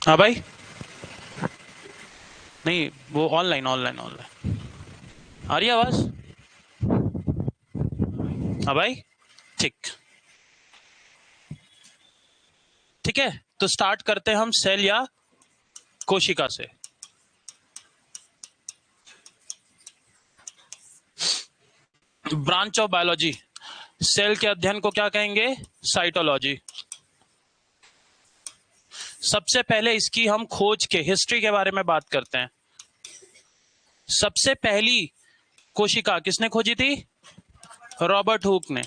हाँ भाई, नहीं वो ऑनलाइन ऑनलाइन ऑनलाइन आ रही है आवाज। हाँ भाई, ठीक। ठीक है, तो स्टार्ट करते हैं हम सेल या कोशिका से। ब्रांच ऑफ बायोलॉजी, सेल के अध्ययन को क्या कहेंगे? साइटोलॉजी। सबसे पहले इसकी हम खोज के हिस्ट्री के बारे में बात करते हैं। सबसे पहली कोशिका किसने खोजी थी? रॉबर्ट हुक ने।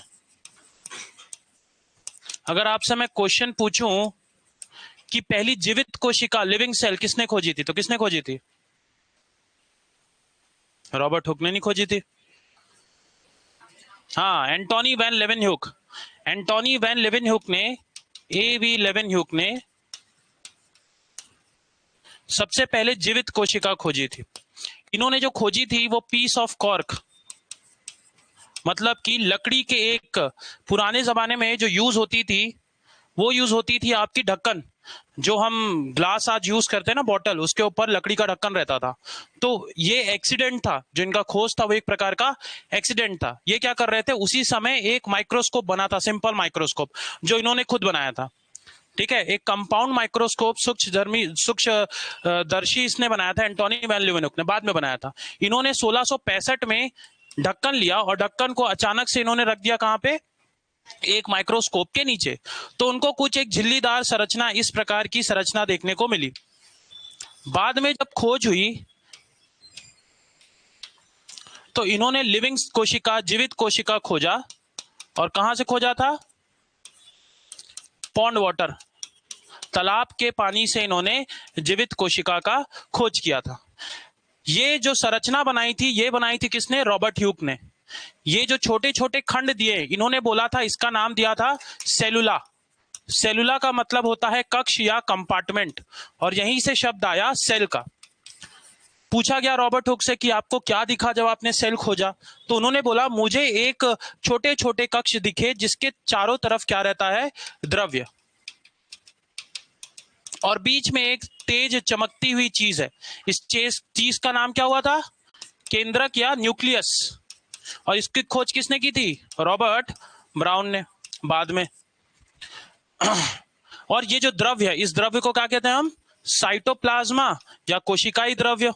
अगर आपसे मैं क्वेश्चन पूछूं कि पहली जीवित कोशिका लिविंग सेल किसने खोजी थी, तो किसने खोजी थी? रॉबर्ट हुक ने नहीं खोजी थी। हाँ, एंटोनी वैन लेवेनह्यूक। एंटोनी वैन लेवेनह्यूक ने, A.V. लेवेनह्यूक ने सबसे पहले जीवित कोशिका खोजी थी। इन्होंने जो खोजी थी वो पीस ऑफ कॉर्क, मतलब कि लकड़ी के एक, पुराने जमाने में जो यूज होती थी वो यूज होती थी आपकी ढक्कन। जो हम ग्लास आज यूज करते हैं ना, बॉटल, उसके ऊपर लकड़ी का ढक्कन रहता था। तो ये एक्सीडेंट था, जो इनका खोज था वो एक प्रकार का एक्सीडेंट था। ये क्या कर रहे थे, उसी समय एक माइक्रोस्कोप बना था, सिंपल माइक्रोस्कोप, जो इन्होंने खुद बनाया था। ठीक है, एक कंपाउंड माइक्रोस्कोप, सूक्ष्म दर्शी इसने बनाया था, एंटोनी वैन लीeuwenhoek ने बाद में बनाया था। इन्होंने 1665 में ढक्कन लिया और ढक्कन को अचानक से इन्होंने रख दिया कहां पे? एक माइक्रोस्कोप के नीचे। तो उनको कुछ एक झिल्लीदार संरचना, इस प्रकार की संरचना देखने को मिली। बाद में जब खोज हुई तो इन्होंने लिविंग कोशिका, जीवित कोशिका खोजा। और कहां से खोजा था? पॉन्ड वाटर, तालाब के पानी से इन्होंने जीवित कोशिका का खोज किया था। ये जो संरचना बनाई थी, ये बनाई थी किसने? रॉबर्ट ह्यूक ने। ये जो छोटे छोटे खंड दिए, इन्होंने बोला था, इसका नाम दिया था सेलुला। सेलुला का मतलब होता है कक्ष या कंपार्टमेंट, और यहीं से शब्द आया सेल का। पूछा गया रॉबर्ट हुक से कि आपको क्या दिखा जब आपने सेल खोजा, तो उन्होंने बोला मुझे एक छोटे छोटे कक्ष दिखे जिसके चारों तरफ क्या रहता है? द्रव्य, और बीच में एक तेज चमकती हुई चीज है। इस चीज का नाम क्या हुआ था? केंद्रक या न्यूक्लियस। और इसकी खोज किसने की थी? रॉबर्ट ब्राउन ने, बाद में। और ये जो द्रव्य है, इस द्रव्य को क्या कहते हैं हम? साइटोप्लाज्मा या कोशिकाई द्रव्य।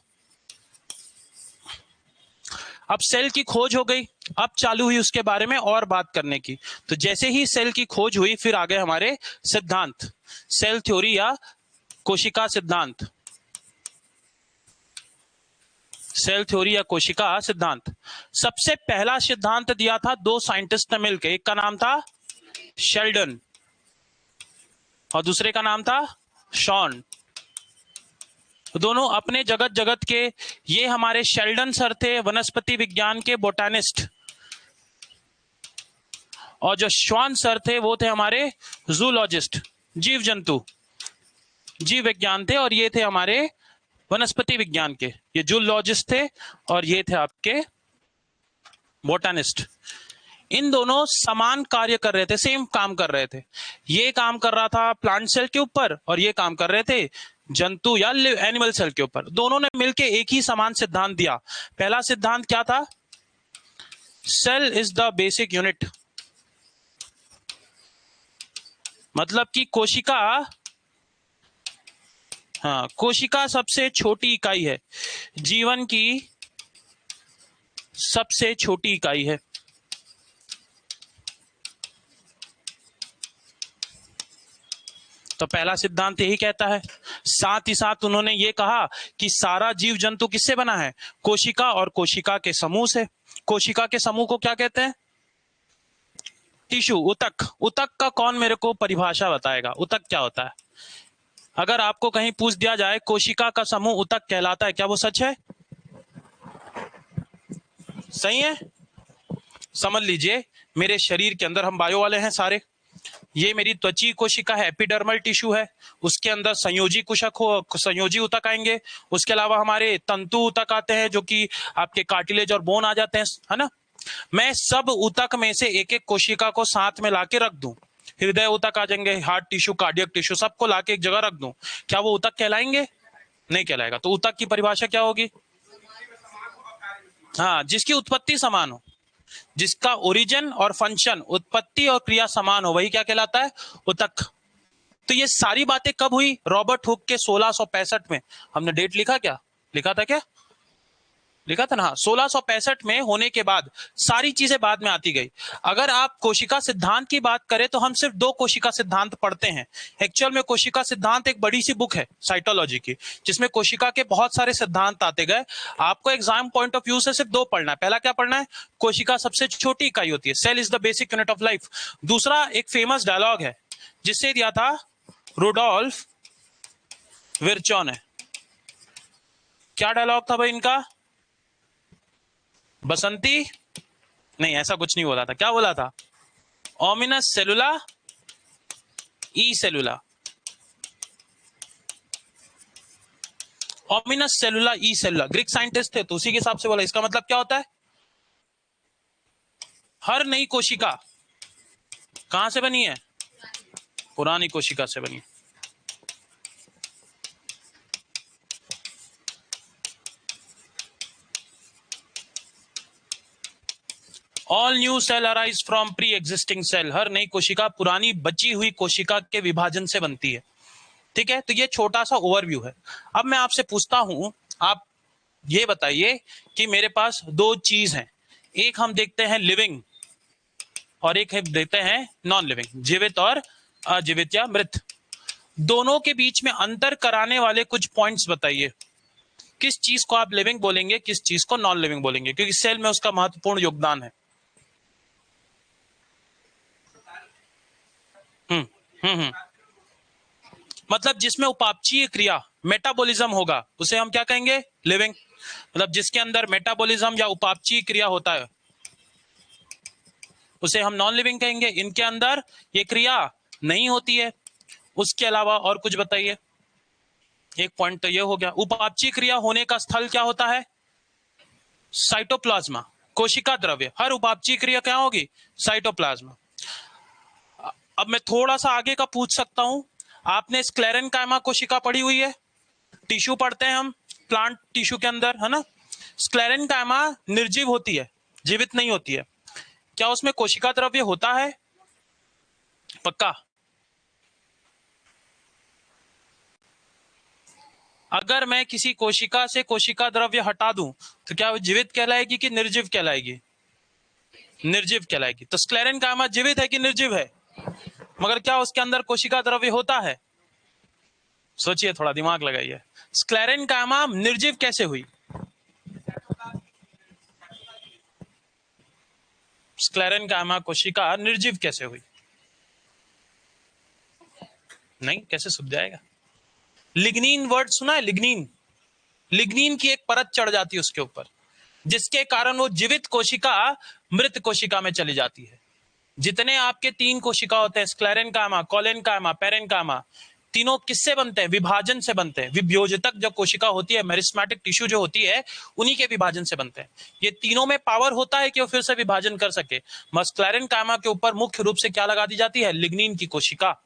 अब सेल की खोज हो गई, अब चालू हुई उसके बारे में और बात करने की। तो जैसे ही सेल की खोज हुई, फिर आगे हमारे सिद्धांत, सेल थ्योरी या कोशिका सिद्धांत। सेल थ्योरी या कोशिका सिद्धांत। सबसे पहला सिद्धांत दिया था दो साइंटिस्ट ने मिलकर, एक का नाम था शेल्डन और दूसरे का नाम था शॉन। दोनों अपने जगत जगत के, ये हमारे शेल्डन सर थे वनस्पति विज्ञान के बोटानिस्ट, और जो श्वान सर थे वो थे हमारे जूलॉजिस्ट, जीव जंतु, जीव विज्ञान थे, और ये थे हमारे वनस्पति विज्ञान के, ये जूलॉजिस्ट थे और ये थे आपके बोटानिस्ट। इन दोनों समान कार्य कर रहे थे, सेम काम कर रहे थे। ये काम कर रहा था प्लांट सेल के ऊपर और ये काम कर रहे थे जंतु या एनिमल सेल के ऊपर। दोनों ने मिलकर एक ही समान सिद्धांत दिया। पहला सिद्धांत क्या था? Cell is the basic unit, मतलब कि कोशिका, हाँ, कोशिका सबसे छोटी इकाई है, जीवन की सबसे छोटी इकाई है। तो पहला सिद्धांत यही कहता है। साथ ही साथ उन्होंने ये कहा कि सारा जीव जंतु किससे बना है? कोशिका और कोशिका के समूह से। कोशिका के समूह को क्या कहते हैं? टिश्यू, उतक। उतक का कौन मेरे को परिभाषा बताएगा? उतक क्या होता है? अगर आपको कहीं पूछ दिया जाए कोशिका का समूह उतक कहलाता है, क्या वो सच है? सही है? समझ लीजिए, मेरे शरीर के अंदर हम बायो वाले हैं सारे। ये मेरी त्वची कोशिका है, एपिडर्मल टिश्यू है, उसके अंदर संयोजी कुशक हो, संयोजी उतक आएंगे। उसके अलावा हमारे तंतु उतक आते हैं, जो कि आपके कार्टिलेज और बोन आ जाते हैं, है ना। मैं सब उतक में से एक एक कोशिका को साथ में लाके रख दूं, हृदय ऊतक आ जाएंगे, हार्ट टिश्यू, कार्डियक टिश्यू, सबको लाके एक जगह रख दूं, क्या वो ऊतक कहलाएंगे? नहीं कहलाएगा। तो ऊतक की परिभाषा क्या होगी? हाँ, जिसकी उत्पत्ति समान हो, जिसका ओरिजिन और फंक्शन, उत्पत्ति और क्रिया समान हो, वही क्या कहलाता है? ऊतक। तो ये सारी बातें कब हुई? रॉबर्ट हुक के 1665 में। हमने डेट लिखा क्या? लिखा था क्या? लिखा था ना। हाँ, 1665 में होने के बाद सारी चीजें बाद में आती गई। अगर आप कोशिका सिद्धांत की बात करें तो हम सिर्फ 2 कोशिका सिद्धांत पढ़ते हैं। एक्चुअल में कोशिका सिद्धांत एक बड़ी सी बुक है साइटोलॉजी की, जिसमें कोशिका के बहुत सारे सिद्धांत आते गए। आपको एग्जाम पॉइंट ऑफ व्यू से सिर्फ 2 पढ़ना है। पहला क्या पढ़ना है? कोशिका सबसे छोटी इकाई होती है, cell is the basic unit of life. दूसरा, एक फेमस डायलॉग है जिससे दिया था रुडोल्फ विर्चॉ ने। क्या डायलॉग था भाई इनका? बसंती नहीं, ऐसा कुछ नहीं बोला था। क्या बोला था? ओमिनस सेलुला ई सेलुला, ओमिनस सेलुला ई सेलुला। ग्रीक साइंटिस्ट थे तो उसी के हिसाब से बोला। इसका मतलब क्या होता है? हर नई कोशिका कहां से बनी है? पुरानी कोशिका से बनी। All new cell arise from pre existing cell. हर नई कोशिका पुरानी बची हुई कोशिका के विभाजन से बनती है। ठीक है, तो ये छोटा सा ओवरव्यू है। अब मैं आपसे पूछता हूं, आप ये बताइए कि मेरे पास 2 चीज हैं, एक हम देखते हैं लिविंग और एक है देखते हैं नॉन लिविंग, जीवित और अजीवित या मृत। दोनों के बीच में अंतर कराने वाले कुछ पॉइंट्स बताइए। किस चीज को आप लिविंग बोलेंगे, किस चीज को नॉन लिविंग बोलेंगे, क्योंकि सेल में उसका महत्वपूर्ण योगदान है। हम्म हम्म। मतलब जिसमें उपापचयी क्रिया, मेटाबॉलिज्म होगा, उसे हम क्या कहेंगे? लिविंग। मतलब जिसके अंदर मेटाबॉलिज्म या उपापचयी क्रिया होता है उसे हम नॉन लिविंग कहेंगे। इनके अंदर ये क्रिया नहीं होती है। उसके अलावा और कुछ बताइए। एक पॉइंट तो ये हो गया। उपापचयी क्रिया होने का स्थल क्या होता है? साइटोप्लाज्मा, कोशिका द्रव्य। हर उपापचयी क्रिया क्या होगी? साइटोप्लाज्मा। अब मैं थोड़ा सा आगे का पूछ सकता हूं। आपने स्क्लेरेनकाइमा कोशिका पढ़ी हुई है? टिश्यू पढ़ते हैं हम प्लांट टिश्यू के अंदर, है ना। स्क्लेरेनकाइमा निर्जीव होती है, जीवित नहीं होती है। क्या उसमें कोशिका द्रव्य होता है? पक्का? अगर मैं किसी कोशिका से कोशिका द्रव्य हटा दूं तो क्या वो जीवित कहलाएगी कि निर्जीव कहलाएगी? निर्जीव कहलाएगी। तो स्क्लेरेनकाइमा जीवित है कि निर्जीव है? मगर क्या उसके अंदर कोशिका द्रव्य होता है? सोचिए, थोड़ा दिमाग लगाइए। स्क्लेरेनकाइमा निर्जीव कैसे हुई? स्क्लेरेनकाइमा कोशिका निर्जीव कैसे हुई? नहीं, कैसे सूख जाएगा? लिग्निन वर्ड सुना है? लिग्निन, लिग्निन की एक परत चढ़ जाती है उसके ऊपर, जिसके कारण वो जीवित कोशिका मृत कोशिका में चली जाती है। जितने आपके 3 कोशिका होते हैं, स्क्लेरेनकाइमा, कोलेनकाइमा, पेरेनकाइमा, तीनों किससे बनते हैं? विभाजन से बनते हैं। विभ्योजतक जो कोशिका होती है, मेरिस्मेटिक टिश्यू जो होती है, उन्हीं के विभाजन से बनते हैं। ये तीनों में पावर होता है कि वो फिर से विभाजन कर सके। स्क्लेरेनकाइमा के ऊपर मुख्य रूप से क्या लगा दी जाती है? लिग्निन की कोशिका।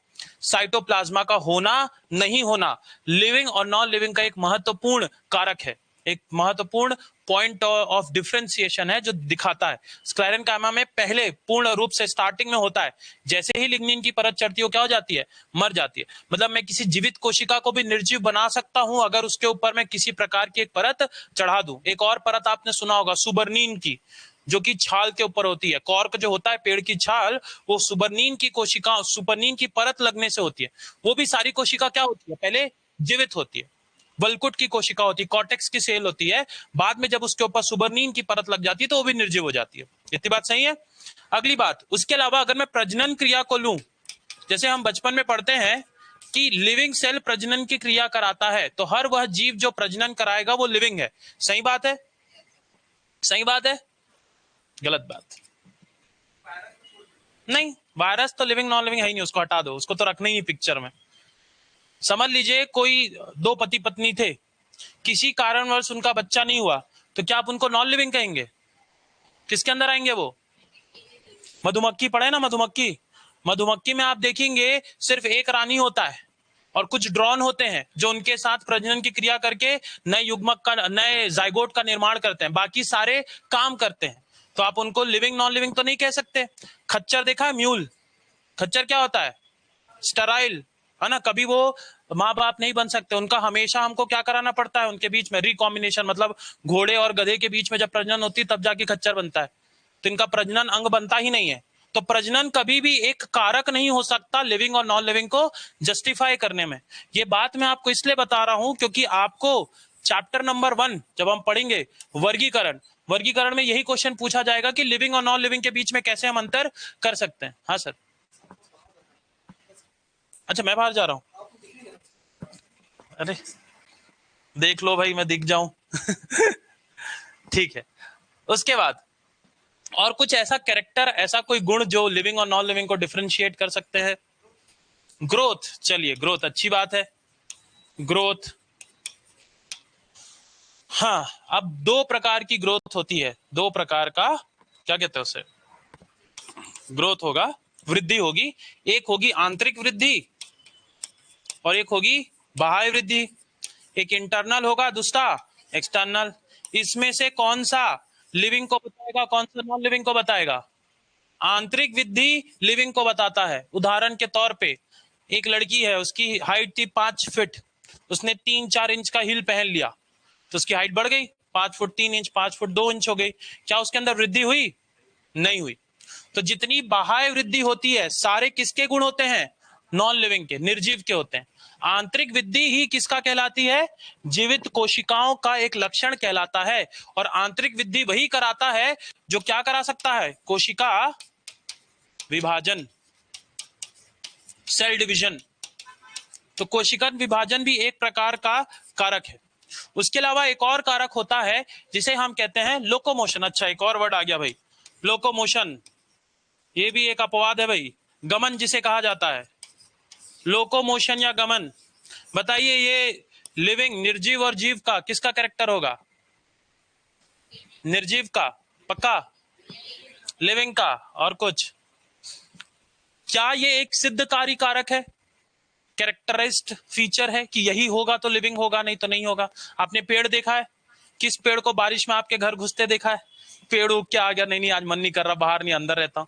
साइटोप्लाज्मा का होना नहीं होना लिविंग और नॉन लिविंग का एक महत्वपूर्ण कारक है, एक महत्वपूर्ण पॉइंट ऑफ डिफरेंशिएशन है जो दिखाता है। स्क्लेरेनकाइमा में पहले पूर्ण रूप से स्टार्टिंग में होता है, जैसे ही लिग्निन की परत चढ़ती है, क्या हो जाती है? मर जाती है। मतलब मैं किसी जीवित कोशिका को भी निर्जीव बना सकता हूं अगर उसके ऊपर मैं किसी प्रकार की एक परत चढ़ा दूं। एक और परत आपने सुना होगा सुबर्नीन की, जो कि छाल के ऊपर होती है। कॉर्क जो होता है, पेड़ की छाल, वो सुबर्नीन की कोशिका, सुबर्नीन की परत लगने से होती है। वो भी सारी कोशिका क्या होती है? पहले जीवित होती है। वल्कुट की कोशिका होती है, कॉर्टेक्स की सेल होती है, बाद में जब उसके ऊपर सुबर्नीन की परत लग जाती है तो वो भी निर्जीव हो जाती है। इतनी बात सही है? अगली बात, उसके अलावा अगर मैं प्रजनन क्रिया को लूं, जैसे हम बचपन में पढ़ते हैं कि लिविंग सेल प्रजनन की क्रिया कराता है, तो हर वह जीव जो प्रजनन कराएगा वो लिविंग है। सही बात है? सही बात है? गलत बात नहीं। वायरस तो लिविंग नॉन लिविंग है ही नहीं, उसको हटा दो, उसको तो रखना ही नहीं पिक्चर में। समझ लीजिए कोई 2 पति पत्नी थे, किसी कारणवश उनका बच्चा नहीं हुआ, तो क्या आप उनको नॉन लिविंग कहेंगे? किसके अंदर आएंगे वो? मधुमक्खी पढ़े ना, मधुमक्खी। मधुमक्खी में आप देखेंगे सिर्फ एक रानी होता है और कुछ ड्रोन होते हैं जो उनके साथ प्रजनन की क्रिया करके नए युग्मक का, नए जाइगोट का निर्माण करते हैं, बाकी सारे काम करते हैं। तो आप उनको लिविंग नॉन लिविंग तो नहीं कह सकते। खच्चर देखा है, म्यूल, खच्चर क्या होता है? स्टेराइल, है ना, कभी वो माँ बाप नहीं बन सकते, उनका हमेशा हमको क्या कराना पड़ता है, उनके बीच में रिकॉम्बिनेशन, मतलब घोड़े और गधे के बीच में जब प्रजनन होती है तब जाके खच्चर बनता है, तो इनका प्रजनन अंग बनता ही नहीं है। तो प्रजनन कभी भी एक कारक नहीं हो सकता लिविंग और नॉन लिविंग को जस्टिफाई करने में। ये बात मैं आपको इसलिए बता रहा हूं क्योंकि आपको चैप्टर नंबर 1 जब हम पढ़ेंगे वर्गीकरण, वर्गीकरण में यही क्वेश्चन पूछा जाएगा कि लिविंग और नॉन लिविंग के बीच में कैसे हम अंतर कर सकते हैं। हाँ सर। अच्छा मैं बाहर जा रहा हूं, अरे देख लो भाई मैं दिख जाऊं। ठीक है। उसके बाद और कुछ ऐसा कैरेक्टर, ऐसा कोई गुण जो लिविंग और नॉन लिविंग को डिफरेंशिएट कर सकते हैं? ग्रोथ, चलिए ग्रोथ अच्छी बात है, ग्रोथ। हाँ, अब दो प्रकार की ग्रोथ होती है, दो प्रकार का, क्या कहते हैं उसे, ग्रोथ होगा, वृद्धि होगी। एक होगी आंतरिक वृद्धि और एक होगी बाह्य वृद्धि। एक इंटरनल होगा, दूसरा एक्सटर्नल। इसमें से कौन सा लिविंग को बताएगा, कौन सा नॉन लिविंग को बताएगा? आंतरिक वृद्धि लिविंग को बताता है। उदाहरण के तौर पे एक लड़की है, उसकी हाइट थी 5 फीट, उसने 3-4 इंच का हील पहन लिया तो उसकी हाइट बढ़ गई, 5 फुट 3 इंच, 5 फुट 2 इंच हो गई। क्या उसके अंदर वृद्धि हुई? नहीं हुई। तो जितनी बाह्य वृद्धि होती है सारे किसके गुण होते हैं? नॉन लिविंग के, निर्जीव के होते हैं। आंतरिक वृद्धि ही किसका कहलाती है? जीवित कोशिकाओं का एक लक्षण कहलाता है। और आंतरिक वृद्धि वही कराता है जो क्या करा सकता है? कोशिका विभाजन, सेल डिवीजन। तो कोशिका विभाजन भी एक प्रकार का कारक है। उसके अलावा एक और कारक होता है जिसे हम कहते हैं लोकोमोशन। अच्छा एक और वर्ड आ गया भाई, लोकोमोशन। ये भी एक अपवाद है भाई, गमन जिसे कहा जाता है, लोकोमोशन या गमन। बताइए ये लिविंग, निर्जीव और जीव का किसका कैरेक्टर होगा? निर्जीव का, पक्का? लिविंग का? और कुछ? क्या ये एक सिद्धकारी कारक है, कैरेक्टरिस्ट फीचर है कि यही होगा तो लिविंग होगा, नहीं तो नहीं होगा? आपने पेड़ देखा है? किस पेड़ को बारिश में आपके घर घुसते देखा है? पेड़ उग के आ गया, नहीं नहीं आज मन नहीं कर रहा, बाहर नहीं अंदर रहता।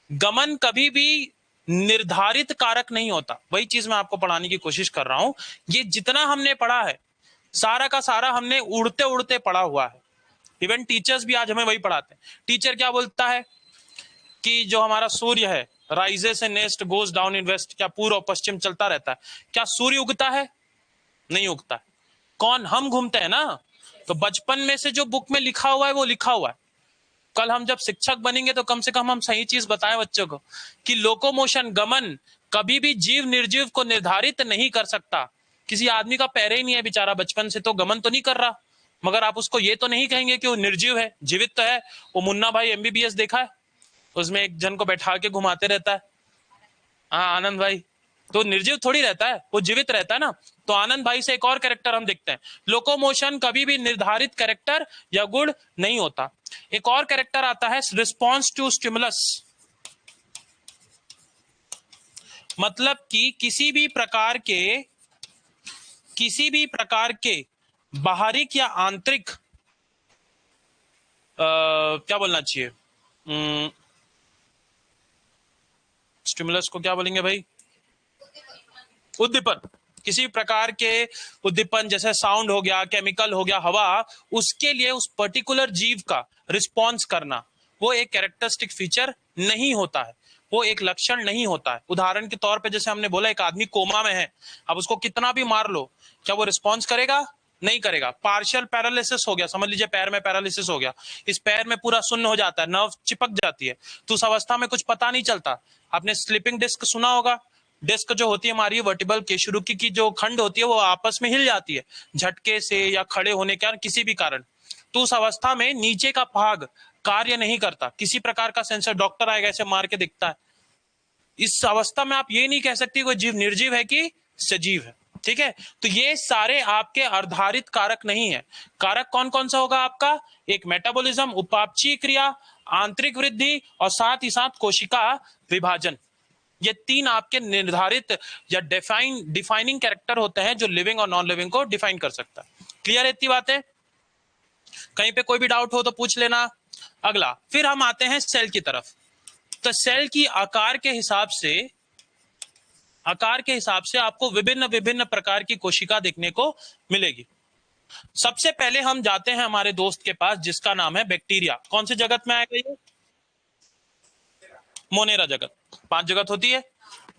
गमन कभी भी निर्धारित कारक नहीं होता। वही चीज मैं आपको पढ़ाने की कोशिश कर रहा हूं। ये जितना हमने पढ़ा है सारा का सारा हमने उड़ते उड़ते पढ़ा हुआ है। इवन टीचर्स भी आज हमें वही पढ़ाते हैं। टीचर क्या बोलता है कि जो हमारा सूर्य है, rises in east goes down in west, क्या पूर्व और पश्चिम चलता रहता है? क्या सूर्य उगता है? नहीं उगता है। कौन? हम घूमते हैं ना। तो बचपन में से जो बुक में लिखा हुआ है वो लिखा हुआ है। कल हम जब शिक्षक बनेंगे तो कम से कम हम सही चीज बताएं बच्चों को कि लोकोमोशन, गमन कभी भी जीव निर्जीव को निर्धारित नहीं कर सकता। किसी आदमी का पैर ही नहीं है बेचारा, बचपन से तो गमन तो नहीं कर रहा, मगर आप उसको ये तो नहीं कहेंगे कि वो निर्जीव है, जीवित तो है। वो मुन्ना भाई MBBS देखा है? उसमें एक जन को बैठा के घुमाते रहता है, हाँ आनंद भाई, तो निर्जीव थोड़ी रहता है, वो जीवित रहता है ना। तो आनंद भाई से एक और कैरेक्टर हम देखते हैं, लोकोमोशन कभी भी निर्धारित कैरेक्टर या गुण नहीं होता। एक और कैरेक्टर आता है रिस्पॉन्स टू स्टिमुलस, मतलब कि किसी भी प्रकार के बाहरिक या आंतरिक क्या बोलना चाहिए, स्टिमुलस को क्या बोलेंगे भाई? उद्दीपन। किसी प्रकार के उद्दीपन जैसे साउंड हो गया, केमिकल हो गया, हवा, उसके लिए उस पर्टिकुलर जीव का रिस्पॉन्स करना, वो एक कैरेक्टरिस्टिक फीचर नहीं होता है, वो एक लक्षण नहीं होता है। उदाहरण के तौर पे जैसे हमने बोला एक आदमी कोमा में है, अब उसको कितना भी मार लो, क्या वो रिस्पॉन्स करेगा? नहीं करेगा। पार्शियल पैरालिसिस हो गया, समझ लीजिए पैर में पैरालिसिस हो गया, इस पैर में पूरा सुन्न हो जाता है, नर्व चिपक जाती है, तो उस अवस्था में कुछ पता नहीं चलता। आपने स्लीपिंग डिस्क सुना होगा, डिस्क जो होती है हमारी वर्टिब्रल केशरुकी की जो खंड होती है वो आपस में हिल जाती है झटके से या खड़े होने के किसी भी कारण। तो उस अवस्था में नीचे का भाग कार्य नहीं करता, किसी प्रकार का सेंसर, डॉक्टर आएगा ऐसे मार के दिखता है। इस अवस्था में आप ये नहीं कह सकते कोई जीव निर्जीव है कि सजीव है। ठीक है, तो ये सारे आपके आधारित कारक नहीं है। कारक कौन कौन सा होगा आपका? एक मेटाबॉलिज्म, उपापचयी क्रिया, आंतरिक वृद्धि और साथ ही साथ कोशिका विभाजन। ये तीन आपके निर्धारित या डिफाइनिंग कैरेक्टर होते हैं जो लिविंग और नॉन लिविंग को डिफाइन कर सकता है। क्लियर है इतनी बातें? कहीं पे कोई भी डाउट हो तो पूछ लेना। अगला फिर हम आते हैं सेल की तरफ। तो सेल की आकार के हिसाब से आपको विभिन्न विभिन्न प्रकार की कोशिका देखने को मिलेगी। सबसे पहले हम जाते हैं हमारे दोस्त के पास जिसका नाम है बैक्टीरिया। कौन से जगत में आएगा ये? मोनेरा जगत। 5 जगत होती है,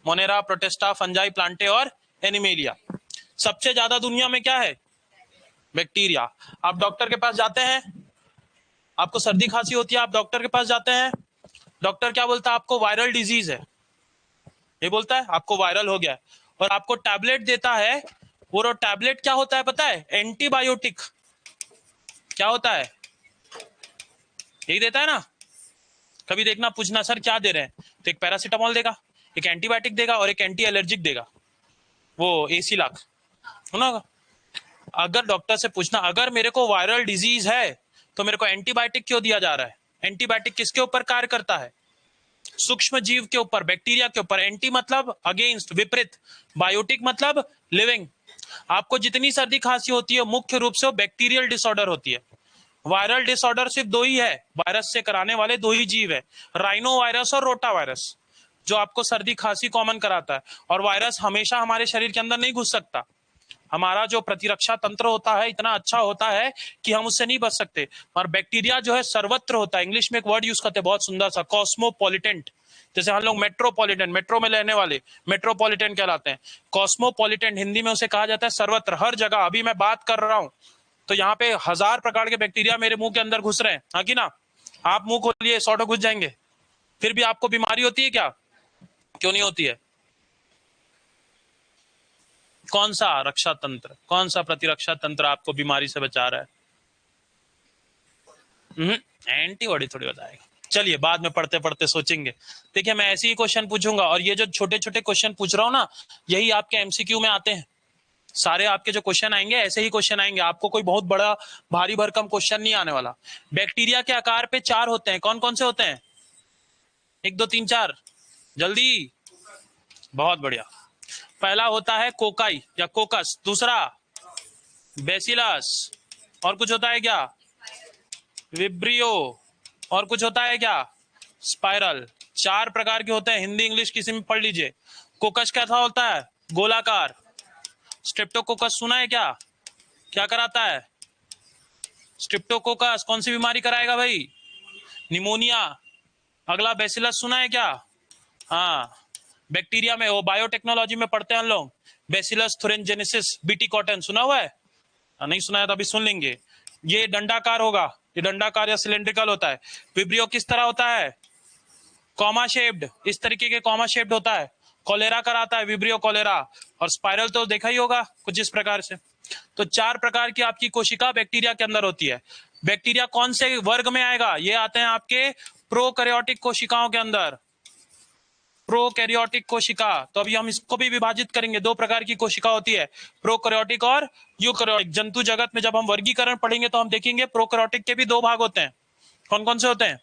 मोनेरा, प्रोटेस्टा, फंजाई, प्लांटे और एनिमेलिया। सबसे ज्यादा दुनिया में क्या है? बैक्टीरिया। आप डॉक्टर के पास जाते हैं, आपको सर्दी खांसी होती है, आप डॉक्टर के पास जाते हैं, डॉक्टर क्या बोलता है? आपको वायरल डिजीज है, ये बोलता है आपको वायरल हो गया है, और आपको टैबलेट देता है। वो टैबलेट क्या होता है पता है? एंटीबायोटिक। क्या होता है? यही देता है ना। कभी देखना, पूछना सर क्या दे रहे हैं, तो एक पैरासीटामोल देगा, एक एंटीबायोटिक देगा और एक एंटी एलर्जिक देगा, वो एसी लाख है ना। अगर डॉक्टर से पूछना अगर मेरे को वायरल डिजीज है तो मेरे को एंटीबायोटिक क्यों दिया जा रहा है? एंटीबायोटिक किसके ऊपर कार्य करता है? सूक्ष्म जीव के ऊपर, बैक्टीरिया के ऊपर। एंटी मतलब अगेंस्ट, विपरीत। बायोटिक मतलब लिविंग। आपको जितनी सर्दी खांसी होती है मुख्य रूप से वो बैक्टीरियल डिसऑर्डर होती है। वायरल डिसऑर्डर सिर्फ 2 ही है, वायरस से कराने वाले 2 ही जीव है, राइनो वायरस और रोटा वायरस, जो आपको सर्दी खांसी कॉमन कराता है। और वायरस हमेशा हमारे शरीर के अंदर नहीं घुस सकता। हमारा जो प्रतिरक्षा तंत्र होता है इतना अच्छा होता है कि हम उससे नहीं बच सकते। और बैक्टीरिया जो है सर्वत्र होता है। इंग्लिश में एक वर्ड यूज करते हैं बहुत सुंदर सा, कॉस्मोपॉलिटेंट। जैसे हम लोग मेट्रोपॉलिटन, मेट्रो में रहने वाले मेट्रोपॉलिटन कहलाते हैं। कॉस्मोपॉलिटन हिंदी में उसे कहा जाता है सर्वत्र, हर जगह। अभी मैं बात कर रहा हूं तो यहाँ पे 1000 प्रकार के बैक्टीरिया मेरे मुंह के अंदर घुस रहे हैं, हाँ कि ना। आप मुंह खोलिए 100 घुस जाएंगे, फिर भी आपको बीमारी होती है क्या? क्यों नहीं होती है? कौन सा रक्षा तंत्र, कौन सा प्रतिरक्षा तंत्र आपको बीमारी से बचा रहा है? एंटीबॉडी थोड़ी बताएगा। चलिए बाद में पढ़ते पढ़ते सोचेंगे। देखिए मैं ऐसे ही क्वेश्चन पूछूंगा, और ये जो छोटे छोटे क्वेश्चन पूछ रहा हूं ना, यही आपके एमसीक्यू में आते हैं। सारे आपके जो क्वेश्चन आएंगे ऐसे ही क्वेश्चन आएंगे, आपको कोई बहुत बड़ा भारी भरकम क्वेश्चन नहीं आने वाला। बैक्टीरिया के आकार पे 4 होते हैं। कौन कौन से होते हैं? 1 2 3 4, जल्दी। बहुत बढ़िया। पहला होता है कोकाई या कोकस, दूसरा बेसिलस, और कुछ होता है क्या? विब्रियो, और कुछ होता है क्या? स्पाइरल। 4 प्रकार के होते हैं, हिंदी इंग्लिश किसी में पढ़ लीजिए। कोकस कैसा होता है? गोलाकार। स्ट्रेप्टोकोकस सुना है क्या? क्या कराता है? स्ट्रेप्टोकोकस कौन सी बीमारी कराएगा भाई? निमोनिया। अगला बेसिलस सुना है क्या? हाँ, बैक्टीरिया में, वो बायोटेक्नोलॉजी में पढ़ते हैं हम लोग, बेसिलस थुरिनजेनेसिस। बीटी कॉटन सुना हुआ है? नहीं सुना है तो अभी सुन लेंगे। ये डंडाकार होगा, ये डंडाकार या सिलेंड्रिकल होता है। विब्रियो किस तरह होता है? कॉमा शेप्ड, इस तरीके के कॉमा शेप्ड होता है। कोलेरा कराता है विब्रियो, कोलेरा। और स्पाइरल तो देखा ही होगा कुछ इस प्रकार से। तो 4 प्रकार की आपकी कोशिका बैक्टीरिया के अंदर होती है। बैक्टीरिया कौन से वर्ग में आएगा? ये आते हैं आपके प्रोकैरियोटिक कोशिकाओं के अंदर। प्रोकैरियोटिक कोशिका। तो अभी हम इसको भी विभाजित करेंगे। 2 प्रकार की कोशिका होती है, प्रोकैरियोटिक और यूकैरियोटिक। जंतु जगत में जब हम वर्गीकरण पढ़ेंगे तो हम देखेंगे प्रोकैरियोटिक के भी 2 भाग होते हैं। कौन कौन से होते हैं?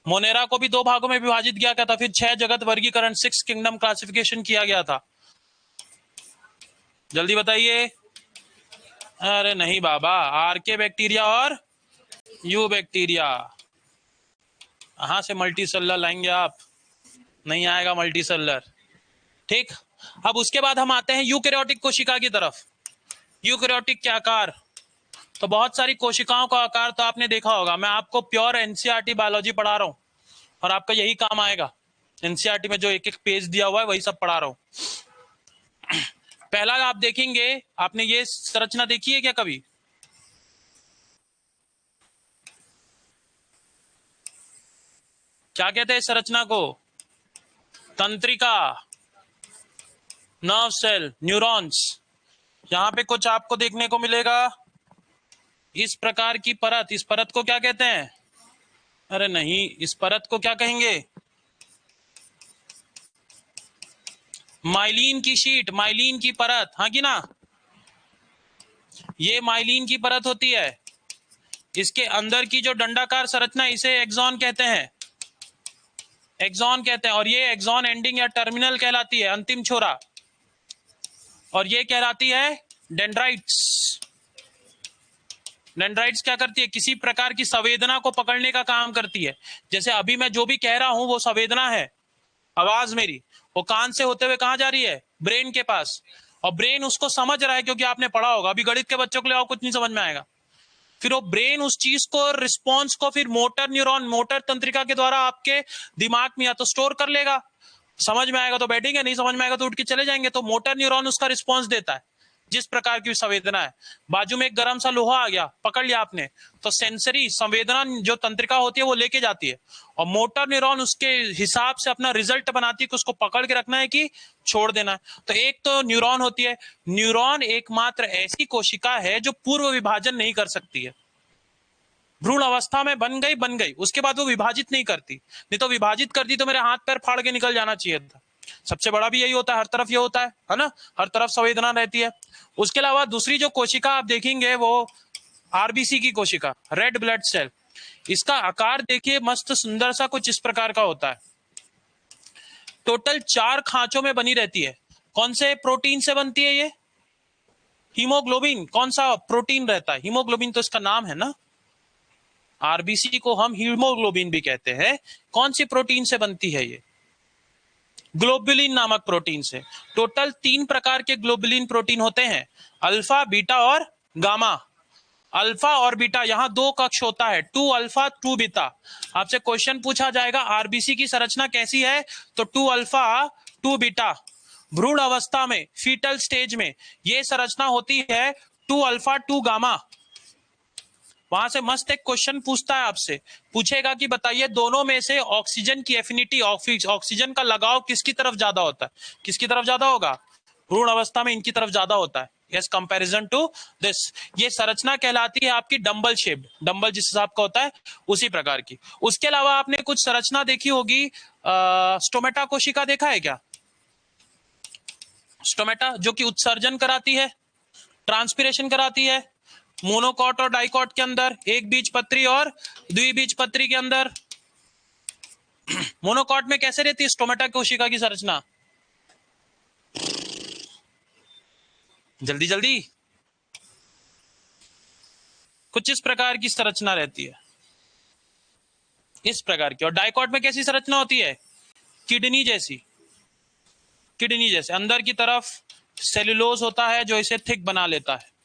मोनेरा को भी 2 भागों में विभाजित किया गया था, फिर 6 जगत वर्गीकरण, 6 किंगडम क्लासिफिकेशन किया गया था। जल्दी बताइए। अरे नहीं बाबा, आर्के बैक्टीरिया और यू बैक्टीरिया। कहां से मल्टी सेलुलर लाएंगे आप? नहीं आएगा मल्टी सेलुलर। ठीक, अब उसके बाद हम आते हैं यूकैरियोटिक कोशिका की तरफ। यूकैरियोटिक के आकार, तो बहुत सारी कोशिकाओं का आकार तो आपने देखा होगा। मैं आपको प्योर एनसीईआरटी बायोलॉजी पढ़ा रहा हूं और आपका यही काम आएगा। एनसीईआरटी में जो एक एक पेज दिया हुआ है वही सब पढ़ा रहा हूं। पहला आप देखेंगे, आपने ये संरचना देखी है क्या कभी? क्या कहते हैं संरचना को? तंत्रिका, नर्व सेल, न्यूरॉन्स। यहां पे कुछ आपको देखने को मिलेगा इस प्रकार की परत। इस परत को क्या कहते हैं? अरे नहीं, इस परत को क्या कहेंगे? माइलिन की शीट, माइलिन की परत, हाँ कि ना। ये माइलिन की परत होती है। इसके अंदर की जो डंडाकार संरचना, इसे एक्सॉन कहते हैं। एक्सॉन कहते हैं, और ये एक्सॉन एंडिंग या टर्मिनल कहलाती है, अंतिम छोरा, और ये कहलाती है डेंड्राइट्स। डेंड्राइट्स क्या करती है, किसी प्रकार की संवेदना को पकड़ने का काम करती है। जैसे अभी मैं जो भी कह रहा हूं वो संवेदना है, आवाज मेरी वो कान से होते हुए कहां जा रही है, ब्रेन के पास, और ब्रेन उसको समझ रहा है, क्योंकि आपने पढ़ा होगा। अभी गणित के बच्चों को ले आओ, कुछ नहीं समझ में आएगा। फिर वो ब्रेन उस चीज को, रिस्पॉन्स को फिर मोटर न्यूरॉन, मोटर तंत्रिका के द्वारा आपके दिमाग में या तो स्टोर कर लेगा, समझ में आएगा तो बैठेंगे, नहीं समझ में आएगा तो उठ के चले जाएंगे। तो मोटर न्यूरॉन उसका रिस्पॉन्स देता है, जिस प्रकार की संवेदना है। बाजू में एक गर्म सा लोहा आ गया, पकड़ लिया आपने, तो सेंसरी संवेदना जो तंत्रिका होती है वो लेके जाती है, और मोटर न्यूरॉन उसके हिसाब से अपना रिजल्ट बनाती है कि उसको पकड़ के रखना है कि छोड़ देना है। तो एक तो न्यूरॉन होती है। न्यूरॉन एकमात्र ऐसी कोशिका है जो पूर्व विभाजन नहीं कर सकती है। भ्रूण अवस्था में बन गई, उसके बाद वो विभाजित नहीं करती, नहीं तो विभाजित करती तो मेरे हाथ पैर फाड़ के निकल जाना चाहिए था। सबसे बड़ा भी यही होता है, हर तरफ ये होता है ना, हर तरफ संवेदना रहती है। उसके अलावा दूसरी जो कोशिका आप देखेंगे वो आरबीसी की कोशिका, रेड ब्लड सेल। इसका आकार देखिए, मस्त सुंदर सा कुछ इस प्रकार का होता है। टोटल 4 खांचों में बनी रहती है। कौन से प्रोटीन से बनती है ये, हीमोग्लोबिन। कौन सा प्रोटीन रहता है, हीमोग्लोबिन तो इसका नाम है ना। आरबीसी को हम हीमोग्लोबिन भी कहते हैं। कौन सी प्रोटीन से बनती है ये, ग्लोबुलिन नामक प्रोटीन से। टोटल 3 प्रकार के ग्लोबुलिन प्रोटीन होते हैं, अल्फा, बीटा और गामा। अल्फा और बीटा, यहां 2 कक्ष होता है, 2 अल्फा 2 बीटा। आपसे क्वेश्चन पूछा जाएगा आरबीसी की संरचना कैसी है, तो 2 अल्फा 2 बीटा। भ्रूण अवस्था में, फीटल स्टेज में यह संरचना होती है 2 अल्फा 2 गामा। वहां से मस्त एक क्वेश्चन पूछता है आपसे, पूछेगा कि बताइए दोनों में से ऑक्सीजन की एफिनिटी, ऑक्सीजन का लगाव किसकी तरफ ज्यादा होता है, किसकी तरफ ज्यादा होगा, भ्रूण अवस्था में इनकी तरफ ज्यादा होता है, यस, कंपैरिजन टू दिस। ये संरचना कहलाती है आपकी डंबल शेप्ड, डंबल जिस हिसाब का होता है उसी प्रकार की। उसके अलावा आपने कुछ संरचना देखी होगी, स्टोमेटा कोशिका देखा है क्या, स्टोमेटा जो कि उत्सर्जन कराती है, ट्रांसपिरेशन कराती है, मोनोकॉट और डाइकॉट के अंदर, एक बीजपत्री और द्विबीजपत्री के अंदर। मोनोकॉट में कैसे रहती है स्टोमेटा कोशिका की संरचना, जल्दी जल्दी, कुछ इस प्रकार की संरचना रहती है, इस प्रकार की। और डाइकॉट में कैसी संरचना होती है, किडनी जैसी, किडनी जैसे अंदर की तरफ सेल्यूलोज होता है जो इसे थिक बना लेता है।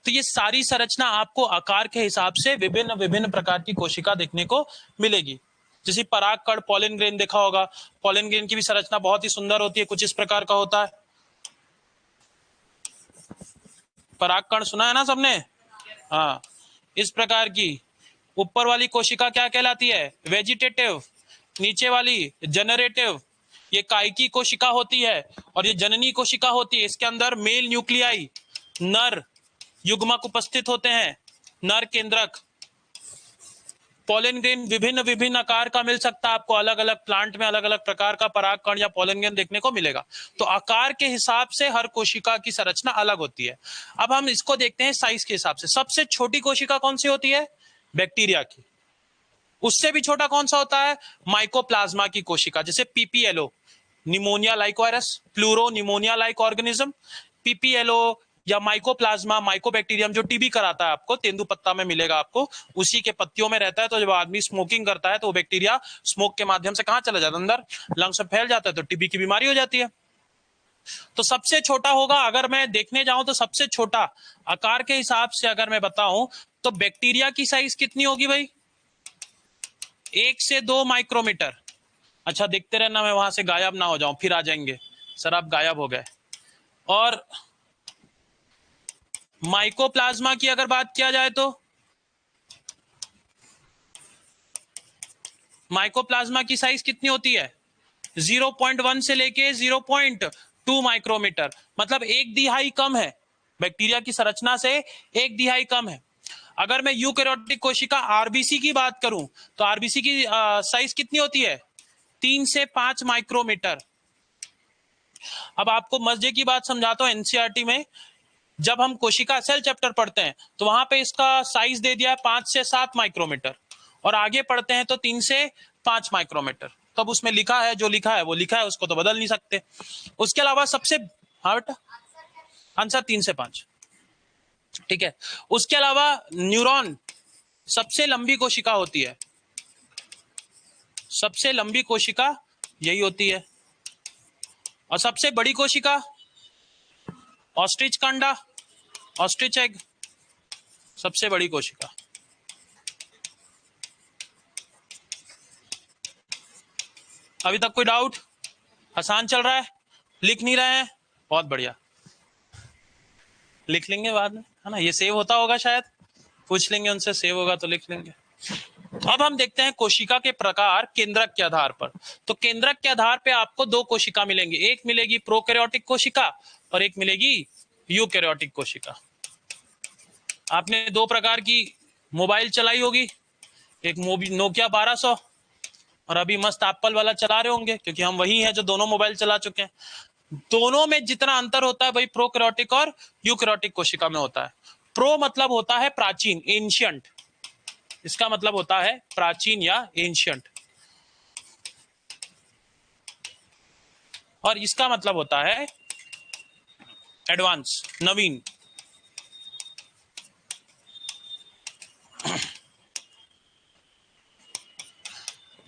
तो ये सारी संरचना आपको आकार के हिसाब से विभिन्न विभिन्न प्रकार की कोशिका देखने को मिलेगी। जैसे परागकण, पॉलन ग्रेन देखा होगा, पॉलन ग्रेन की भी संरचना बहुत ही सुंदर होती है, कुछ इस प्रकार का होता है। परागकण सुना है ना सबने, हाँ, इस प्रकार की। ऊपर वाली कोशिका क्या कहलाती है, वेजिटेटिव, नीचे वाली जनरेटिव। ये कायिकी कोशिका होती है, और ये जननी कोशिका होती है। इसके अंदर मेल न्यूक्लियाई, नर युग्मक उपस्थित होते हैं, नर केंद्रक। पॉलन ग्रेन विभिन्न विभिन्न आकार का मिल सकता है आपको, अलग अलग प्लांट में अलग अलग प्रकार का परागकण या पॉलन ग्रेन देखने को मिलेगा। तो आकार के हिसाब से हर कोशिका की संरचना अलग होती है। अब हम इसको देखते हैं साइज के हिसाब से। सबसे छोटी कोशिका कौन सी होती है, बैक्टीरिया की। उससे भी छोटा कौन सा होता है, माइकोप्लाज्मा की कोशिका, जैसे PPLO, pneumonia like virus, pleuro pneumonia like organism. PPLO या माइकोप्लाज्मा, माइकोबैक्टीरियम जो टीबी कराता है आपको, तेंदुपत्ता में मिलेगा आपको, उसी के पत्तियों में रहता है। तो जब आदमी स्मोकिंग करता है तो वो बैक्टीरिया स्मोक के माध्यम से कहां चला जाता है, अंदर लंग्स में फैल जाता है, तो टीबी की बीमारी हो जाती है। तो सबसे छोटा होगा, अगर मैं देखने जाऊं तो सबसे छोटा आकार के हिसाब से अगर मैं बताऊं तो बैक्टीरिया की साइज कितनी होगी भाई, 1 से 2 माइक्रोमीटर। अच्छा देखते रहना, मैं वहां से गायब ना हो जाऊं, फिर आ जाएंगे सर आप गायब हो गए। और माइकोप्लाज्मा की अगर बात किया जाए तो माइकोप्लाज्मा की साइज कितनी होती है, 0.1 से लेके 0.2 माइक्रोमीटर, मतलब 1/2 कम है, बैक्टीरिया की संरचना से 1/2 कम है। अगर मैं यूकैरियोटिक कोशिका आरबीसी की बात करूं तो आरबीसी की साइज कितनी होती है, 3 से 5 माइक्रोमीटर। अब आपको मजे की बात समझाता हूं, एनसीईआरटी में जब हम कोशिका सेल चैप्टर पढ़ते हैं तो वहां पे इसका साइज दे दिया है 5 से 7 माइक्रोमीटर, और आगे पढ़ते हैं तो 3 से 5 माइक्रोमीटर। तब उसमें लिखा है, जो लिखा है वो लिखा है, उसको तो बदल नहीं सकते। उसके अलावा सबसे, हाँ बेटा, आंसर 3 से 5, ठीक है। उसके अलावा न्यूरॉन सबसे लंबी कोशिका होती है, सबसे लंबी कोशिका यही होती है। और सबसे बड़ी कोशिका ऑस्ट्रिच का अंडा, ऑस्ट्रिच एग, सबसे बड़ी कोशिका। अभी तक कोई डाउट? आसान चल रहा है? लिख नहीं रहे हैं? बहुत बढ़िया, लिख लेंगे बाद में, है ना। ये सेव होता होगा शायद, पूछ लेंगे उनसे, सेव होगा तो लिख लेंगे। अब हम देखते हैं कोशिका के प्रकार केंद्रक के आधार पर। तो केंद्रक के आधार पे आपको दो कोशिका मिलेंगी, एक मिलेगी प्रोकैरियोटिक कोशिका और एक मिलेगी यूकैरियोटिक कोशिका। आपने दो प्रकार की मोबाइल चलाई होगी, एक नोकिया 1200 और अभी मस्त एप्पल वाला चला रहे होंगे, क्योंकि हम वही हैं जो दोनों मोबाइल चला चुके हैं। दोनों में जितना अंतर होता है वही प्रोकैरियोटिक और यूकैरियोटिक कोशिका में होता है। प्रो मतलब होता है प्राचीन, एंशियंट, इसका मतलब होता है प्राचीन या एंशियंट, और इसका मतलब होता है एडवांस, नवीन।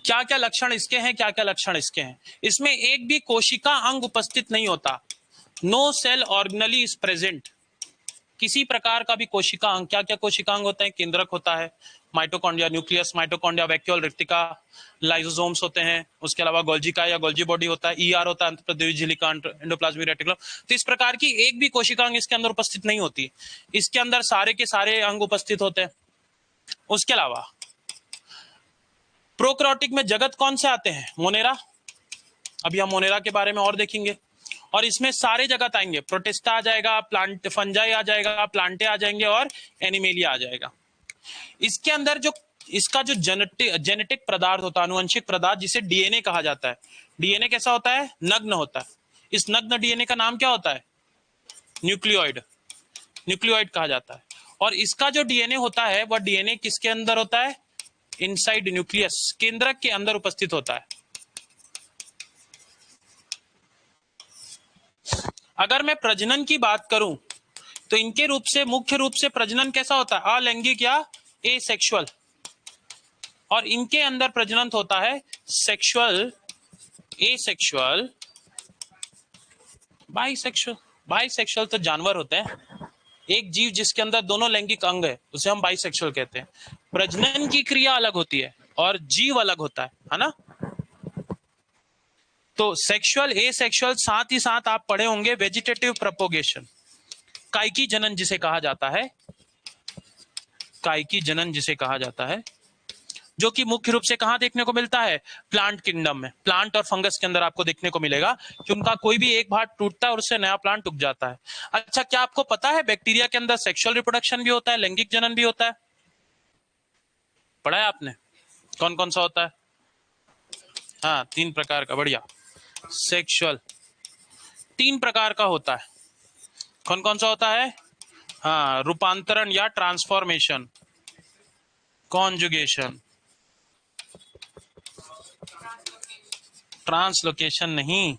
क्या क्या लक्षण इसके हैं, क्या क्या लक्षण इसके हैं? इसमें एक भी कोशिका अंग उपस्थित नहीं होता, no cell organelle is present. किसी प्रकार का भी कोशिका अंग, क्या क्या कोशिका अंग होते हैं? केंद्रक होता है, माइटोकॉन्ड्रिया, न्यूक्लियस, माइटोकॉन्ड्रिया, वैक्यूल रेक्टिका, लाइसोसोम्स होते हैं, उसके अलावा गोल्जी का या गोल्जी बॉडी होता है, ईआर होता है, अंतःप्रद्रवी झिल्लिका, एंडोप्लाज्मिक रेटिकुलम। तो इस प्रकार की एक भी कोशिका अंग इसके अंदर उपस्थित नहीं होती, इसके अंदर सारे के सारे अंग उपस्थित होते हैं। उसके अलावा प्रोकैरियोटिक में जगत कौन से आते हैं? मोनेरा, अभी हम मोनेरा के बारे में और देखेंगे। और इसमें सारे जगत आएंगे, प्रोटिस्टा आ जाएगा, प्लांट फंजाई आ जाएगा, प्लांटे आ जाएंगे और एनिमेलिया आ जाएगा। इसके अंदर जो इसका जो जेनेटिक पदार्थ होता है, अनुवंशिक पदार्थ, जिसे डीएनए कहा जाता है। डीएनए कैसा होता है? नग्न होता है। इस नग्न डीएनए का नाम क्या होता है? न्यूक्लियोइड, न्यूक्लियोइड कहा जाता है। और इसका जो डीएनए होता है वह डीएनए किसके अंदर होता है? इनसाइड न्यूक्लियस, केंद्रक के अंदर उपस्थित होता है। अगर मैं प्रजनन की बात करूं तो इनके रूप से, मुख्य रूप से प्रजनन कैसा होता है? अलैंगिक या एसेक्सुअल। और इनके अंदर प्रजनन होता है सेक्सुअल, एसेक्सुअल, बाइसेक्सुअल। बाइसेक्सुअल तो जानवर होते हैं, एक जीव जिसके अंदर दोनों लैंगिक अंग है उसे हम बाइसेक्सुअल कहते हैं। प्रजनन की क्रिया अलग होती है और जीव अलग होता है ना। तो सेक्सुअल, एसेक्सुअल, साथ ही साथ आप पढ़े होंगे वेजिटेटिव प्रोपोगेशन, कायिकी जनन जिसे कहा जाता है, कायिकी जनन जिसे कहा जाता है, जो कि मुख्य रूप से कहां देखने को मिलता है? प्लांट किंगडम में। प्लांट और फंगस के अंदर आपको देखने को मिलेगा कि उनका कोई भी एक भाग टूटता है और उससे नया प्लांट उग जाता है। अच्छा, क्या आपको पता है बैक्टीरिया के अंदर सेक्सुअल रिप्रोडक्शन भी होता है, लैंगिक जनन भी होता है? पढ़ा है आपने? कौन कौन सा होता है? हाँ, 3 प्रकार का, बढ़िया। सेक्सुअल 3 प्रकार का होता है। कौन कौन सा होता है? हाँ, रूपांतरण या ट्रांसफॉर्मेशन, कॉन्जुगेशन, ट्रांसलोकेशन नहीं,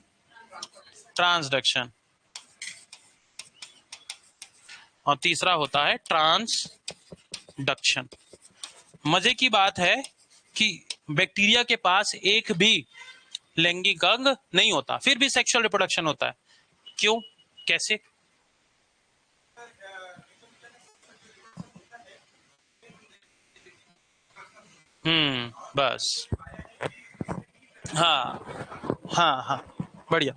ट्रांसडक्शन, और तीसरा होता है ट्रांसडक्शन। मजे की बात है कि बैक्टीरिया के पास एक भी लैंगिक अंग नहीं होता, फिर भी सेक्सुअल रिप्रोडक्शन होता है। क्यों, कैसे? बस, हाँ हाँ हाँ, बढ़िया।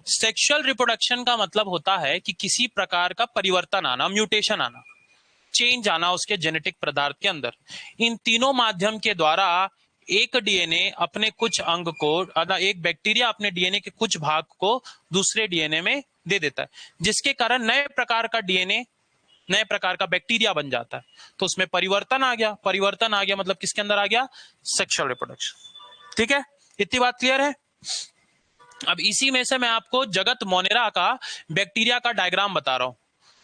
सेक्सुअल रिप्रोडक्शन का मतलब होता है कि किसी प्रकार का परिवर्तन आना, म्यूटेशन आना, चेंज आना उसके जेनेटिक पदार्थ के अंदर। इन तीनों माध्यम के द्वारा एक डीएनए अपने कुछ अंग को, एक बैक्टीरिया अपने डीएनए के कुछ भाग को दूसरे डीएनए में दे देता है, जिसके कारण नए प्रकार का डीएनए, नए प्रकार का बैक्टीरिया बन जाता है। तो उसमें परिवर्तन आ गया, परिवर्तन आ गया मतलब किसके अंदर आ गया? Sexual reproduction. ठीक है, इतनी बात क्लियर है? अब इसी में से मैं आपको जगत मोनेरा का बैक्टीरिया का डायग्राम बता रहा हूं,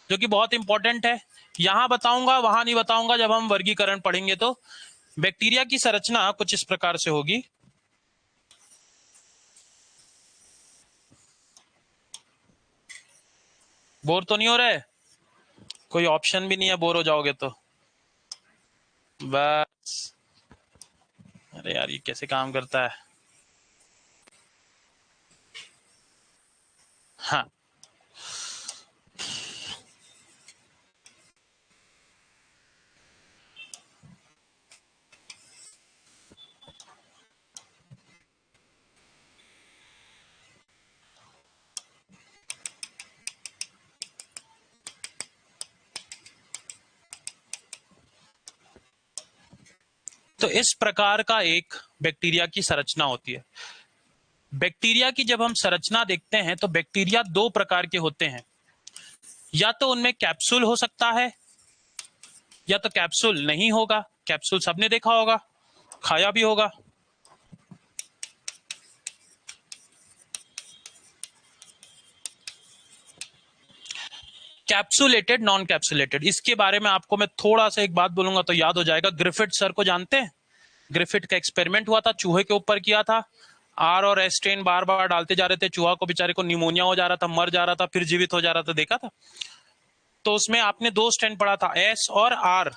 जो कि बहुत इंपॉर्टेंट है। यहां बताऊंगा, वहां नहीं बताऊंगा, जब हम वर्गीकरण पढ़ेंगे तो। बैक्टीरिया की संरचना कुछ इस प्रकार से होगी। बोर तो नहीं हो रहा है? कोई ऑप्शन भी नहीं है, बोर हो जाओगे तो बस। अरे यार, ये कैसे काम करता है? हाँ, तो इस प्रकार का एक बैक्टीरिया की संरचना होती है। बैक्टीरिया की जब हम संरचना देखते हैं तो बैक्टीरिया दो प्रकार के होते हैं। या तो उनमें कैप्सूल हो सकता है, या तो कैप्सूल नहीं होगा। कैप्सूल सबने देखा होगा, खाया भी होगा। कैप्सुलेटेड, नॉन कैप्सुलेटेड, इसके बारे में आपको मैं थोड़ा सा एक बात बोलूंगा तो याद हो जाएगा। ग्रिफिथ सर को जानते हैं? ग्रिफिथ का एक्सपेरिमेंट हुआ था, चूहे के ऊपर किया था। आर और एस्टेन बार बार डालते जा रहे थे, चूहा को बेचारे को निमोनिया हो जा रहा था, मर जा रहा था, फिर जीवित हो जा रहा था, देखा था। तो उसमें आपने दो स्टेन पढ़ा था, एस और आर।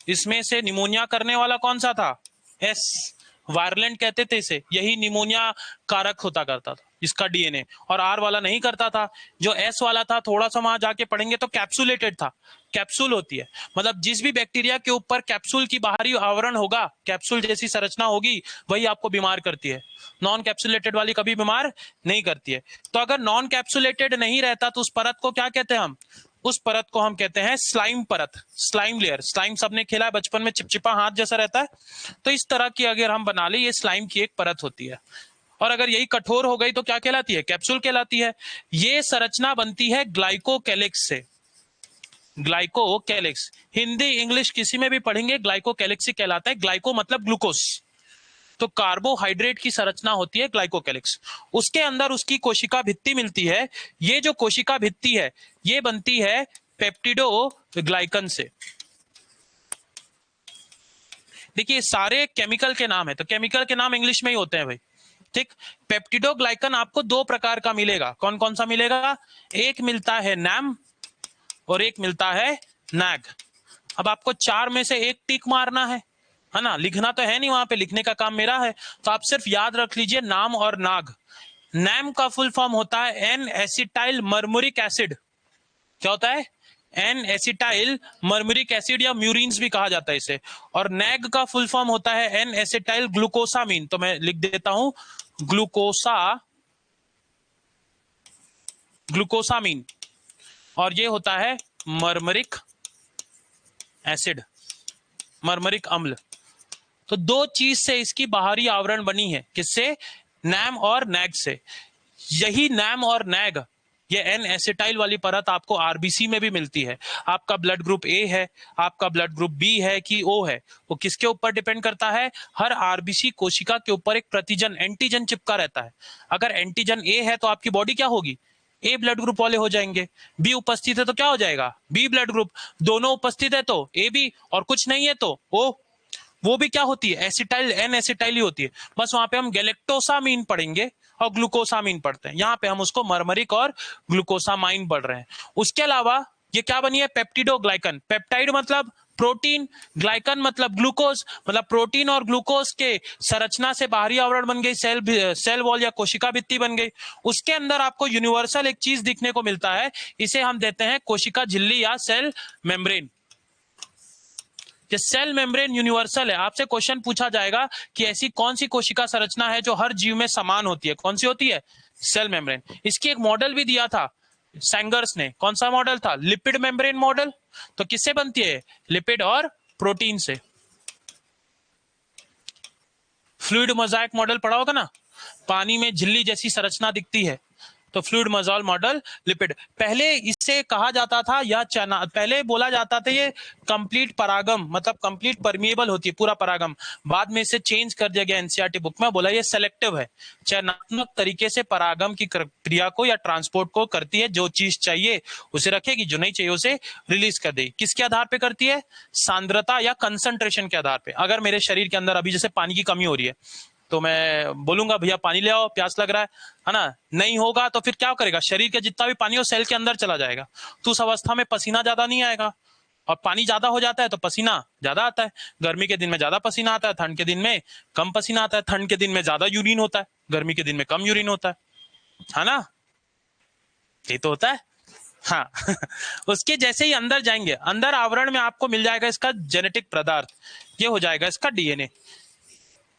इसमें से निमोनिया करने वाला कौन सा था? एस। वायरलेंट कहते थे इसे, यही निमोनिया कारक होता करता था इसका डीएनए। और आर वाला नहीं करता था। जो एस वाला था, थोड़ा सा वहां जाके पढ़ेंगे तो कैप्सुलेटेड था। कैप्सूल होती है, मतलब जिस भी बैक्टीरिया के ऊपर कैप्सूल की बाहरी आवरण होगा, कैप्सूल जैसी संरचना होगी, वही आपको बीमार करती है। नॉन कैप्सुलेटेड वाली कभी बीमार नहीं करती है। तो अगर नॉन कैप्सुलेटेड नहीं रहता तो उस परत को क्या कहते हैं हम? उस परत को हम कहते हैं स्लाइम परत, स्लाइम लेयर। स्लाइम सबने खेला है बचपन में, चिपचिपा हाथ जैसा रहता है। तो इस तरह की अगर हम बना ले, ये स्लाइम की एक परत होती है। और अगर यही कठोर हो गई तो क्या कहलाती है? कैप्सूल कहलाती है। ये संरचना बनती है ग्लाइकोकैलिक्स से। ग्लाइकोकैलिक्स, हिंदी इंग्लिश किसी में भी पढ़ेंगे, ग्लाइकोकैलिक्स ही कहलाता है। ग्लाइको मतलब ग्लूकोज, तो कार्बोहाइड्रेट की संरचना होती है ग्लाइकोकैलिक्स। उसके अंदर उसकी कोशिका भित्ति मिलती है। ये जो कोशिका भित्ति है, ये बनती है पेप्टिडोग्लाइकन से। देखिए, सारे केमिकल के नाम है, तो केमिकल के नाम इंग्लिश में ही होते हैं भाई, ठीक। पेप्टिडोग्लाइकन आपको दो प्रकार का मिलेगा। कौन कौन सा मिलेगा? एक मिलता है नैम और एक मिलता है नैग। अब आपको चार में से एक टिक मारना है ना? लिखना तो है नहीं वहां पे, लिखने का काम मेरा है। तो आप सिर्फ याद रख लीजिए नाम और नाग। नैम का फुल फॉर्म होता है एन एसिटाइल मर्मुरिक एसिड। क्या होता है? एन एसिटाइल मर्मुरिक एसिड, या म्यूरिन्स भी कहा जाता है इसे। और नैग का फुल फॉर्म होता है एन एसिटाइल ग्लूकोसामीन। तो मैं लिख देता हूं ग्लूकोसामीन। और ये होता है मर्मरिक एसिड, मर्मरिक अम्ल। तो दो चीज से इसकी बाहरी आवरण बनी है, किससे? नैम और नैग से। यही नैम और नैग, ये एन एसिटाइल वाली परत आपको आरबीसी में भी मिलती है। आपका ब्लड ग्रुप ए है, आपका ब्लड ग्रुप बी है कि ओ है, वो किसके ऊपर डिपेंड करता है? हर आरबीसी कोशिका के ऊपर एक प्रतिजन, एंटीजन चिपका रहता है। अगर एंटीजन ए है तो आपकी बॉडी क्या होगी? ए ब्लड ग्रुप वाले हो जाएंगे। बी उपस्थित है तो क्या हो जाएगा? B blood group. दोनों उपस्थित है तो ए बी, और कुछ नहीं है तो ओ। वो भी क्या होती है? एसिटाइल, एन एसिटाइल ही होती है। बस वहां पे हम गैलेक्टोसामीन पढ़ेंगे और ग्लूकोसामीन पढ़ते हैं। यहाँ पे हम उसको मर्मरिक और ग्लूकोसामाइन पढ़ रहे हैं। उसके अलावा ये क्या बनी है? पेप्टिडोग्लाइकन। पेप्टाइड मतलब प्रोटीन, ग्लाइकन मतलब ग्लूकोज, मतलब प्रोटीन और ग्लूकोज के संरचना से बाहरी आवरण बन गई, सेल वॉल या कोशिका भित्ति बन गई। उसके अंदर आपको यूनिवर्सल एक चीज दिखने को मिलता है, इसे हम देते हैं कोशिका झिल्ली या सेल मेम्ब्रेन। ये सेल मेम्ब्रेन यूनिवर्सल है। आपसे क्वेश्चन पूछा जाएगा कि ऐसी कौन सी कोशिका संरचना है जो हर जीव में समान होती है? कौन सी होती है? Cell membrane. इसकी एक मॉडल भी दिया था सैंगर्स ने। कौन सा मॉडल था? Lipid membrane model. तो किससे बनती है? लिपिड और प्रोटीन से। फ्लूइड मोजाइक मॉडल पढ़ा होगा ना, पानी में झिल्ली जैसी संरचना दिखती है, तो फ्लूइड मजॉल मॉडल लिपिड। पहले इसे कहा जाता था या चना, पहले बोला जाता था ये कंप्लीट परागम, मतलब कंप्लीट परमिएबल होती है पूरा परागम। बाद में इसे चेंज कर दिया गया एनसीईआरटी बुक में, बोला ये सेलेक्टिव है, चयनात्मक तरीके से परागम की क्रिया को या ट्रांसपोर्ट को करती है, जो चीज चाहिए उसे रखेगी, जो नहीं चाहिए उसे रिलीज कर देगी। किसके आधार पे करती है? सांद्रता या कंसंट्रेशन के आधार पे। अगर मेरे शरीर के अंदर अभी जैसे पानी की कमी हो रही है तो मैं बोलूंगा भैया पानी ले आओ, प्यास लग रहा है ना, नहीं होगा तो फिर क्या करेगा, शरीर के जितना भी पानी हो सेल के अंदर चला जाएगा। तो उस अवस्था में पसीना ज्यादा नहीं आएगा, और पानी ज्यादा हो जाता है तो पसीना ज्यादा आता है। गर्मी के दिन में ज्यादा पसीना आता है, ठंड के दिन में कम पसीना आता है। ठंड के दिन में ज्यादा यूरिन होता है, गर्मी के दिन में कम यूरिन होता है ना, ये तो होता है। हाँ उसके जैसे ही अंदर जाएंगे, अंदर आवरण में आपको मिल जाएगा इसका जेनेटिक पदार्थ, ये हो जाएगा इसका डीएनए।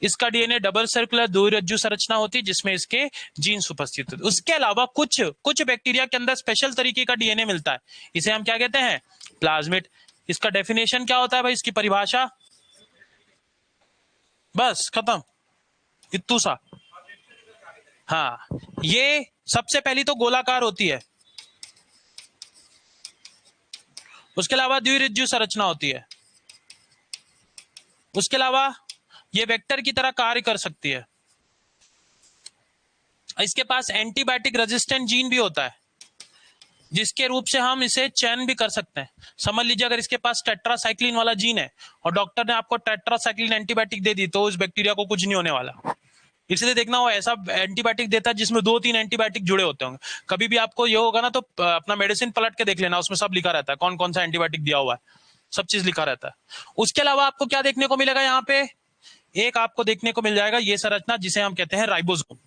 इसका डीएनए डबल सर्कुलर द्विरज्जु संरचना होती है जिसमें इसके जीन्स उपस्थित होते हैं। उसके अलावा कुछ बैक्टीरिया के अंदर स्पेशल तरीके का डीएनए मिलता है, इसे हम क्या कहते हैं? प्लाज्मिड। इसका डेफिनेशन क्या होता है भाई, इसकी परिभाषा? बस खत्म, इतू सा। हाँ, ये सबसे पहली तो गोलाकार होती है, उसके अलावा द्विरज्जु संरचना होती है, उसके अलावा ये वेक्टर की तरह कार्य कर सकती है। इसके पास एंटीबायोटिक रेजिस्टेंट जीन भी होता है, जिसके रूप से हम इसे चयन भी कर सकते हैं। समझ लीजिए अगर इसके पास टेट्रासाइक्लिन वाला जीन है और डॉक्टर ने आपको टेट्रासाइक्लिन एंटीबायोटिक दे दी तो उस बैक्टीरिया को कुछ नहीं होने वाला। इसलिए देखना वो ऐसा एंटीबायोटिक देता है जिसमें 2-3 एंटीबायोटिक जुड़े होते होंगे। कभी भी आपको ये होगा ना तो अपना मेडिसिन पलट के देख लेना, उसमें सब लिखा रहता है कौन कौन सा एंटीबायोटिक दिया हुआ है, सब चीज लिखा रहता है। उसके अलावा आपको क्या देखने को मिलेगा यहाँ पे, एक आपको देखने को मिल जाएगा ये संरचना जिसे हम कहते हैं राइबोसोम।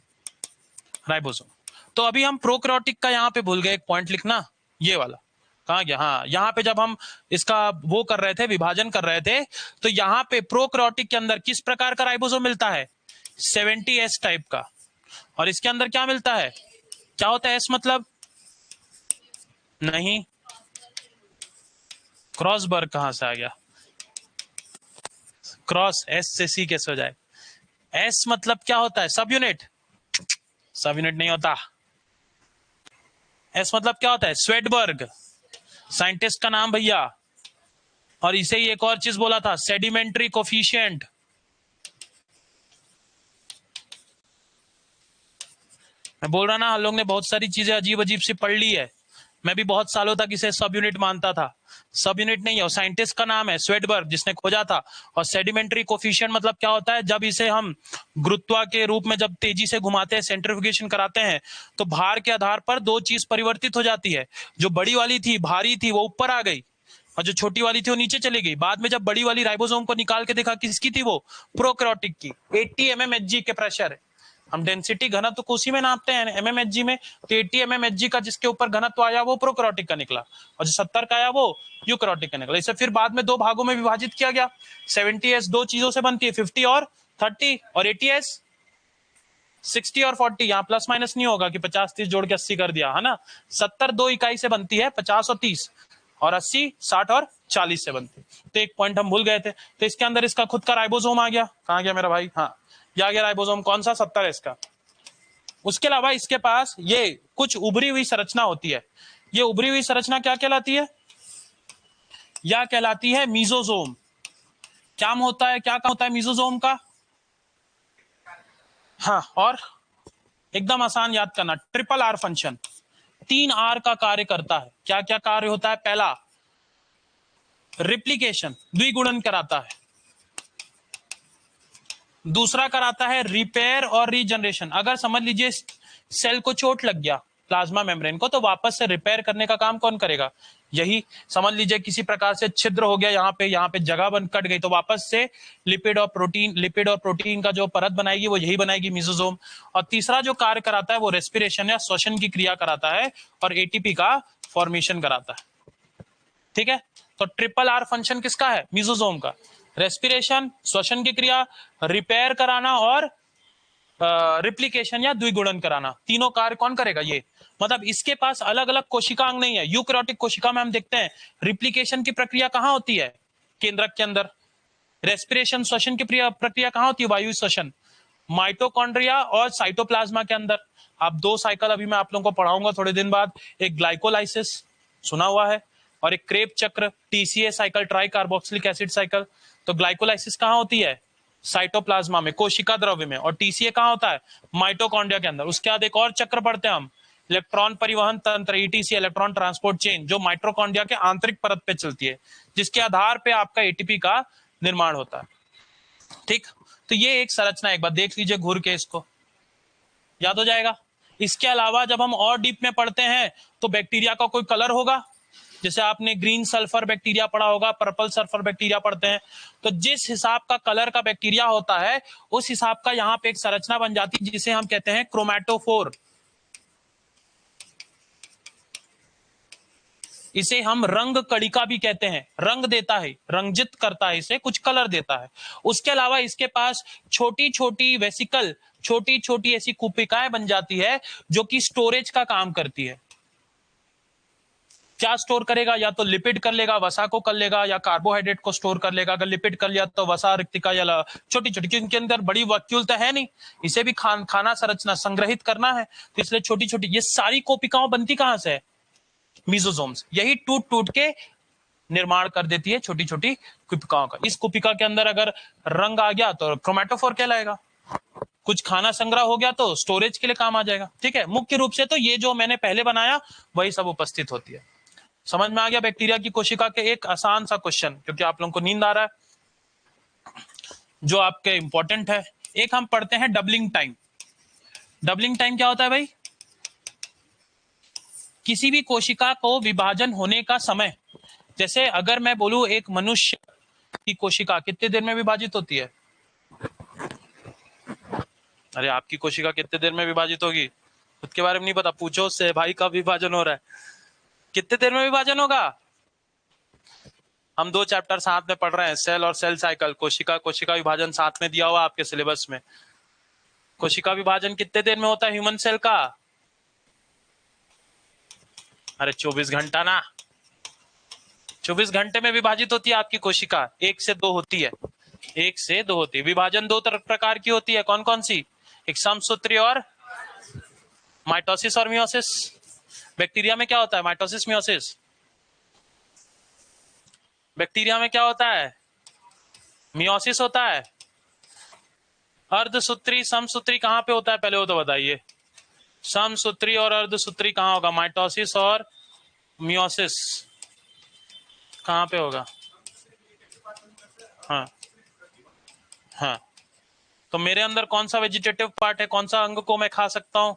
राइबोसोम। तो अभी हम प्रोकैरियोटिक का यहाँ पे भूल गए एक पॉइंट लिखना, ये वाला कहाँ गया? हाँ, यहाँ पे जब हम इसका वो कर रहे थे, विभाजन कर रहे थे, तो यहाँ पे प्रोकैरियोटिक के अंदर किस प्रकार का राइबोसोम मिलता है? 70S टाइप का। और इसके अंदर क्या मिलता है? क्या होता है एस मतलब? नहीं, क्रॉसबर्ग कहां से आ गया? क्रॉस एस से सी कैसे हो जाए? एस मतलब क्या होता है? सब यूनिट। सब यूनिट नहीं होता। एस मतलब क्या होता है? स्वेडबर्ग, साइंटिस्ट का नाम भैया। और इसे ही एक और चीज बोला था, सेडिमेंट्री कोफिशिएंट। मैं बोल रहा ना, हम लोग ने बहुत सारी चीजें अजीब अजीब सी पढ़ ली है। मैं भी बहुत सालों तक इसे सब यूनिट मानता था, सब यूनिट नहीं है। और साइंटिस्ट का नाम है स्वेडबर्ग, जिसने खोजा था। और सेडिमेंट्री कोफिशिएंट मतलब क्या होता है? जब इसे हम गुरुत्वा के रूप में जब तेजी से घुमाते हैं, सेंट्रिफ्यूगेशन कराते हैं, तो भार के आधार पर दो चीज परिवर्तित हो जाती है। जो बड़ी वाली थी, भारी थी, वो ऊपर आ गई, और जो छोटी वाली थी वो नीचे चली गई। बाद में जब बड़ी वाली राइबोसोम को निकाल के देखा, किसकी थी वो? प्रोकैरियोटिक की। 80 mmHg के प्रेशर है। हम डेंसिटी घनत्व को उसी में नापते हैं mmHg में, तो 80 mmHg का जिसके ऊपर घनत्व आया वो प्रोकैरियोटिक का निकला, और जो 70 का आया वो यूकैरियोटिक का निकला। इसे फिर बाद में दो भागों में विभाजित किया गया। 70S दो चीजों से बनती है, 50 और 30, और 80S 60 और 40। यहाँ प्लस माइनस नहीं होगा कि 50-30 जोड़ के 80 कर दिया, है ना। 70 दो इकाई से बनती है, 50 और 30, और 80 60 और 40 से बनती है। तो एक पॉइंट हम भूल गए थे। तो इसके अंदर इसका खुद का राइबोसोम आ गया। कहाँ गया मेरा भाई? हाँ, ये आ गया राइबोसोम। कौन सा? 70S का। उसके अलावा इसके पास ये कुछ उभरी हुई संरचना होती है। ये उभरी हुई संरचना क्या कहलाती है? या कहलाती है मीजोजोम। क्या होता है, क्या काम होता है मीजोजोम का? हाँ, और एकदम आसान याद करना, ट्रिपल आर फंक्शन, 3R का कार्य करता है। क्या क्या कार्य होता है? पहला, रिप्लिकेशन, द्विगुणन कराता है। दूसरा कराता है रिपेयर और रीजनरेशन। अगर समझ लीजिए सेल को चोट लग गया, प्लाज्मा मेम्ब्रेन को, तो वापस से रिपेयर करने का काम कौन करेगा? यही। समझ लीजिए किसी प्रकार से छिद्र हो गया, यहाँ पे जगह बन कट गई, तो वापस से लिपिड और प्रोटीन का जो परत बनाएगी वो यही बनाएगी, मीजोजोम। और तीसरा जो कार्य कराता है वो रेस्पिरेशन या श्वसन की क्रिया कराता है, और एटीपी का फॉर्मेशन कराता है। ठीक है, तो ट्रिपल आर फंक्शन किसका है? मीजोजोम का। रेस्पिरेशन, श्वसन की क्रिया, रिपेयर कराना, और रिप्लिकेशन या द्विगुणन कराना। तीनों कार्य कौन करेगा? ये। मतलब इसके पास अलग अलग कोशिका अंग नहीं है। यूकैरियोटिक कोशिका में हम देखते हैं रिप्लिकेशन की प्रक्रिया कहां होती है? केंद्रक के अंदर। रेस्पिरेशन, श्वसन की प्रक्रिया कहां होती है? वायु श्वसन। माइटोकॉन्ड्रिया और साइटोप्लाज्मा के अंदर। आप दो साइकिल अभी मैं आप लोगों को पढ़ाऊंगा थोड़े दिन बाद, एक ग्लाइकोलाइसिस सुना हुआ है और एक क्रेब चक्र, TCA cycle, try carboxylic acid cycle. तो ग्लाइकोलाइसिस कहाँ होती है? साइटोप्लाज्मा में, कोशिका द्रव्य में। और टीसीए कहाँ होता है? माइटोकॉन्ड्रिया के अंदर। उसके बाद एक और चक्र पढ़ते हैं हम, इलेक्ट्रॉन परिवहन तंत्र, ईटीसी, इलेक्ट्रॉन ट्रांसपोर्ट चेन, जो माइटोकॉन्ड्रिया के आंतरिक परत पे चलती है, जिसके आधार पे आपका एटीपी का निर्माण होता है। ठीक, तो ये एक संरचना, एक बार देख लीजिए घूर के, इसको याद हो जाएगा। इसके अलावा जब हम और डीप में पढ़ते हैं तो बैक्टीरिया का कोई कलर होगा, जैसे आपने ग्रीन सल्फर बैक्टीरिया पढ़ा होगा, पर्पल सल्फर बैक्टीरिया पढ़ते हैं, तो जिस हिसाब का कलर का बैक्टीरिया होता है उस हिसाब का यहाँ पे एक संरचना बन जाती है जिसे हम कहते हैं क्रोमैटोफोर। इसे हम रंग कणिका भी कहते हैं, रंग देता है, रंजित करता है, इसे कुछ कलर देता है। उसके अलावा इसके पास छोटी छोटी वेसिकल, छोटी छोटी ऐसी कुपिकाएं बन जाती है जो कि स्टोरेज का काम करती है। क्या स्टोर करेगा? या तो लिपिड कर लेगा, वसा को कर लेगा, या कार्बोहाइड्रेट को स्टोर कर लेगा। अगर लिपिड कर लिया तो वसा, रिक्तिका, या छोटी छोटी, क्योंकि इनके अंदर बड़ी वैक्यूल तो है नहीं, इसे भी खाना संरचना संग्रहित करना है, तो इसलिए छोटी छोटी ये सारी कोशिकाएं बनती कहां से है? मीजोसोम्स। यही टूट टूट के निर्माण कर देती है छोटी छोटी कुपिकाओं का। इस कुपिका के अंदर अगर रंग आ गया तो क्रोमैटोफोर कहलाएगा, कुछ खाना संग्रह हो गया तो स्टोरेज के लिए काम आ जाएगा। ठीक है, मुख्य रूप से तो ये जो मैंने पहले बनाया वही सब उपस्थित होती है। समझ में आ गया बैक्टीरिया की कोशिका के? एक आसान सा क्वेश्चन, क्योंकि आप लोगों को नींद आ रहा है, जो आपके इंपॉर्टेंट है। एक हम पढ़ते हैं डबलिंग टाइम। डबलिंग टाइम क्या होता है भाई? किसी भी कोशिका को विभाजन होने का समय। जैसे अगर मैं बोलूं एक मनुष्य की कोशिका कितने देर में विभाजित होती है? अरे आपकी कोशिका कितने देर में विभाजित होगी? खुद के बारे में नहीं पता, पूछो उससे, भाई कब विभाजन हो रहा है, कितने देर में विभाजन होगा? हम दो चैप्टर साथ में पढ़ रहे हैं, सेल और सेल साइकिल, कोशिका, कोशिका विभाजन साथ में दिया हुआ आपके सिलेबस में। कोशिका विभाजन कितने देर में होता है ह्यूमन सेल का? अरे 24 घंटा ना, 24 घंटे में विभाजित होती है आपकी कोशिका। 1 से 2 होती है, 1 से 2 होती है। विभाजन दो प्रकार की होती है, कौन कौन सी? एक समसूत्री और माइटोसिस और मियोसिस। बैक्टीरिया में क्या होता है? Mitosis, meiosis. बैक्टीरिया में क्या होता है? मियोसिस होता है। अर्धसूत्री, समसूत्री कहां पे होता है पहले वो तो बताइए। समसूत्री और अर्धसूत्री कहां होगा? माइटोसिस और मियोसिस कहां पे होगा? हाँ हाँ, तो मेरे अंदर कौन सा वेजिटेटिव पार्ट है, कौन सा अंग को मैं खा सकता हूं?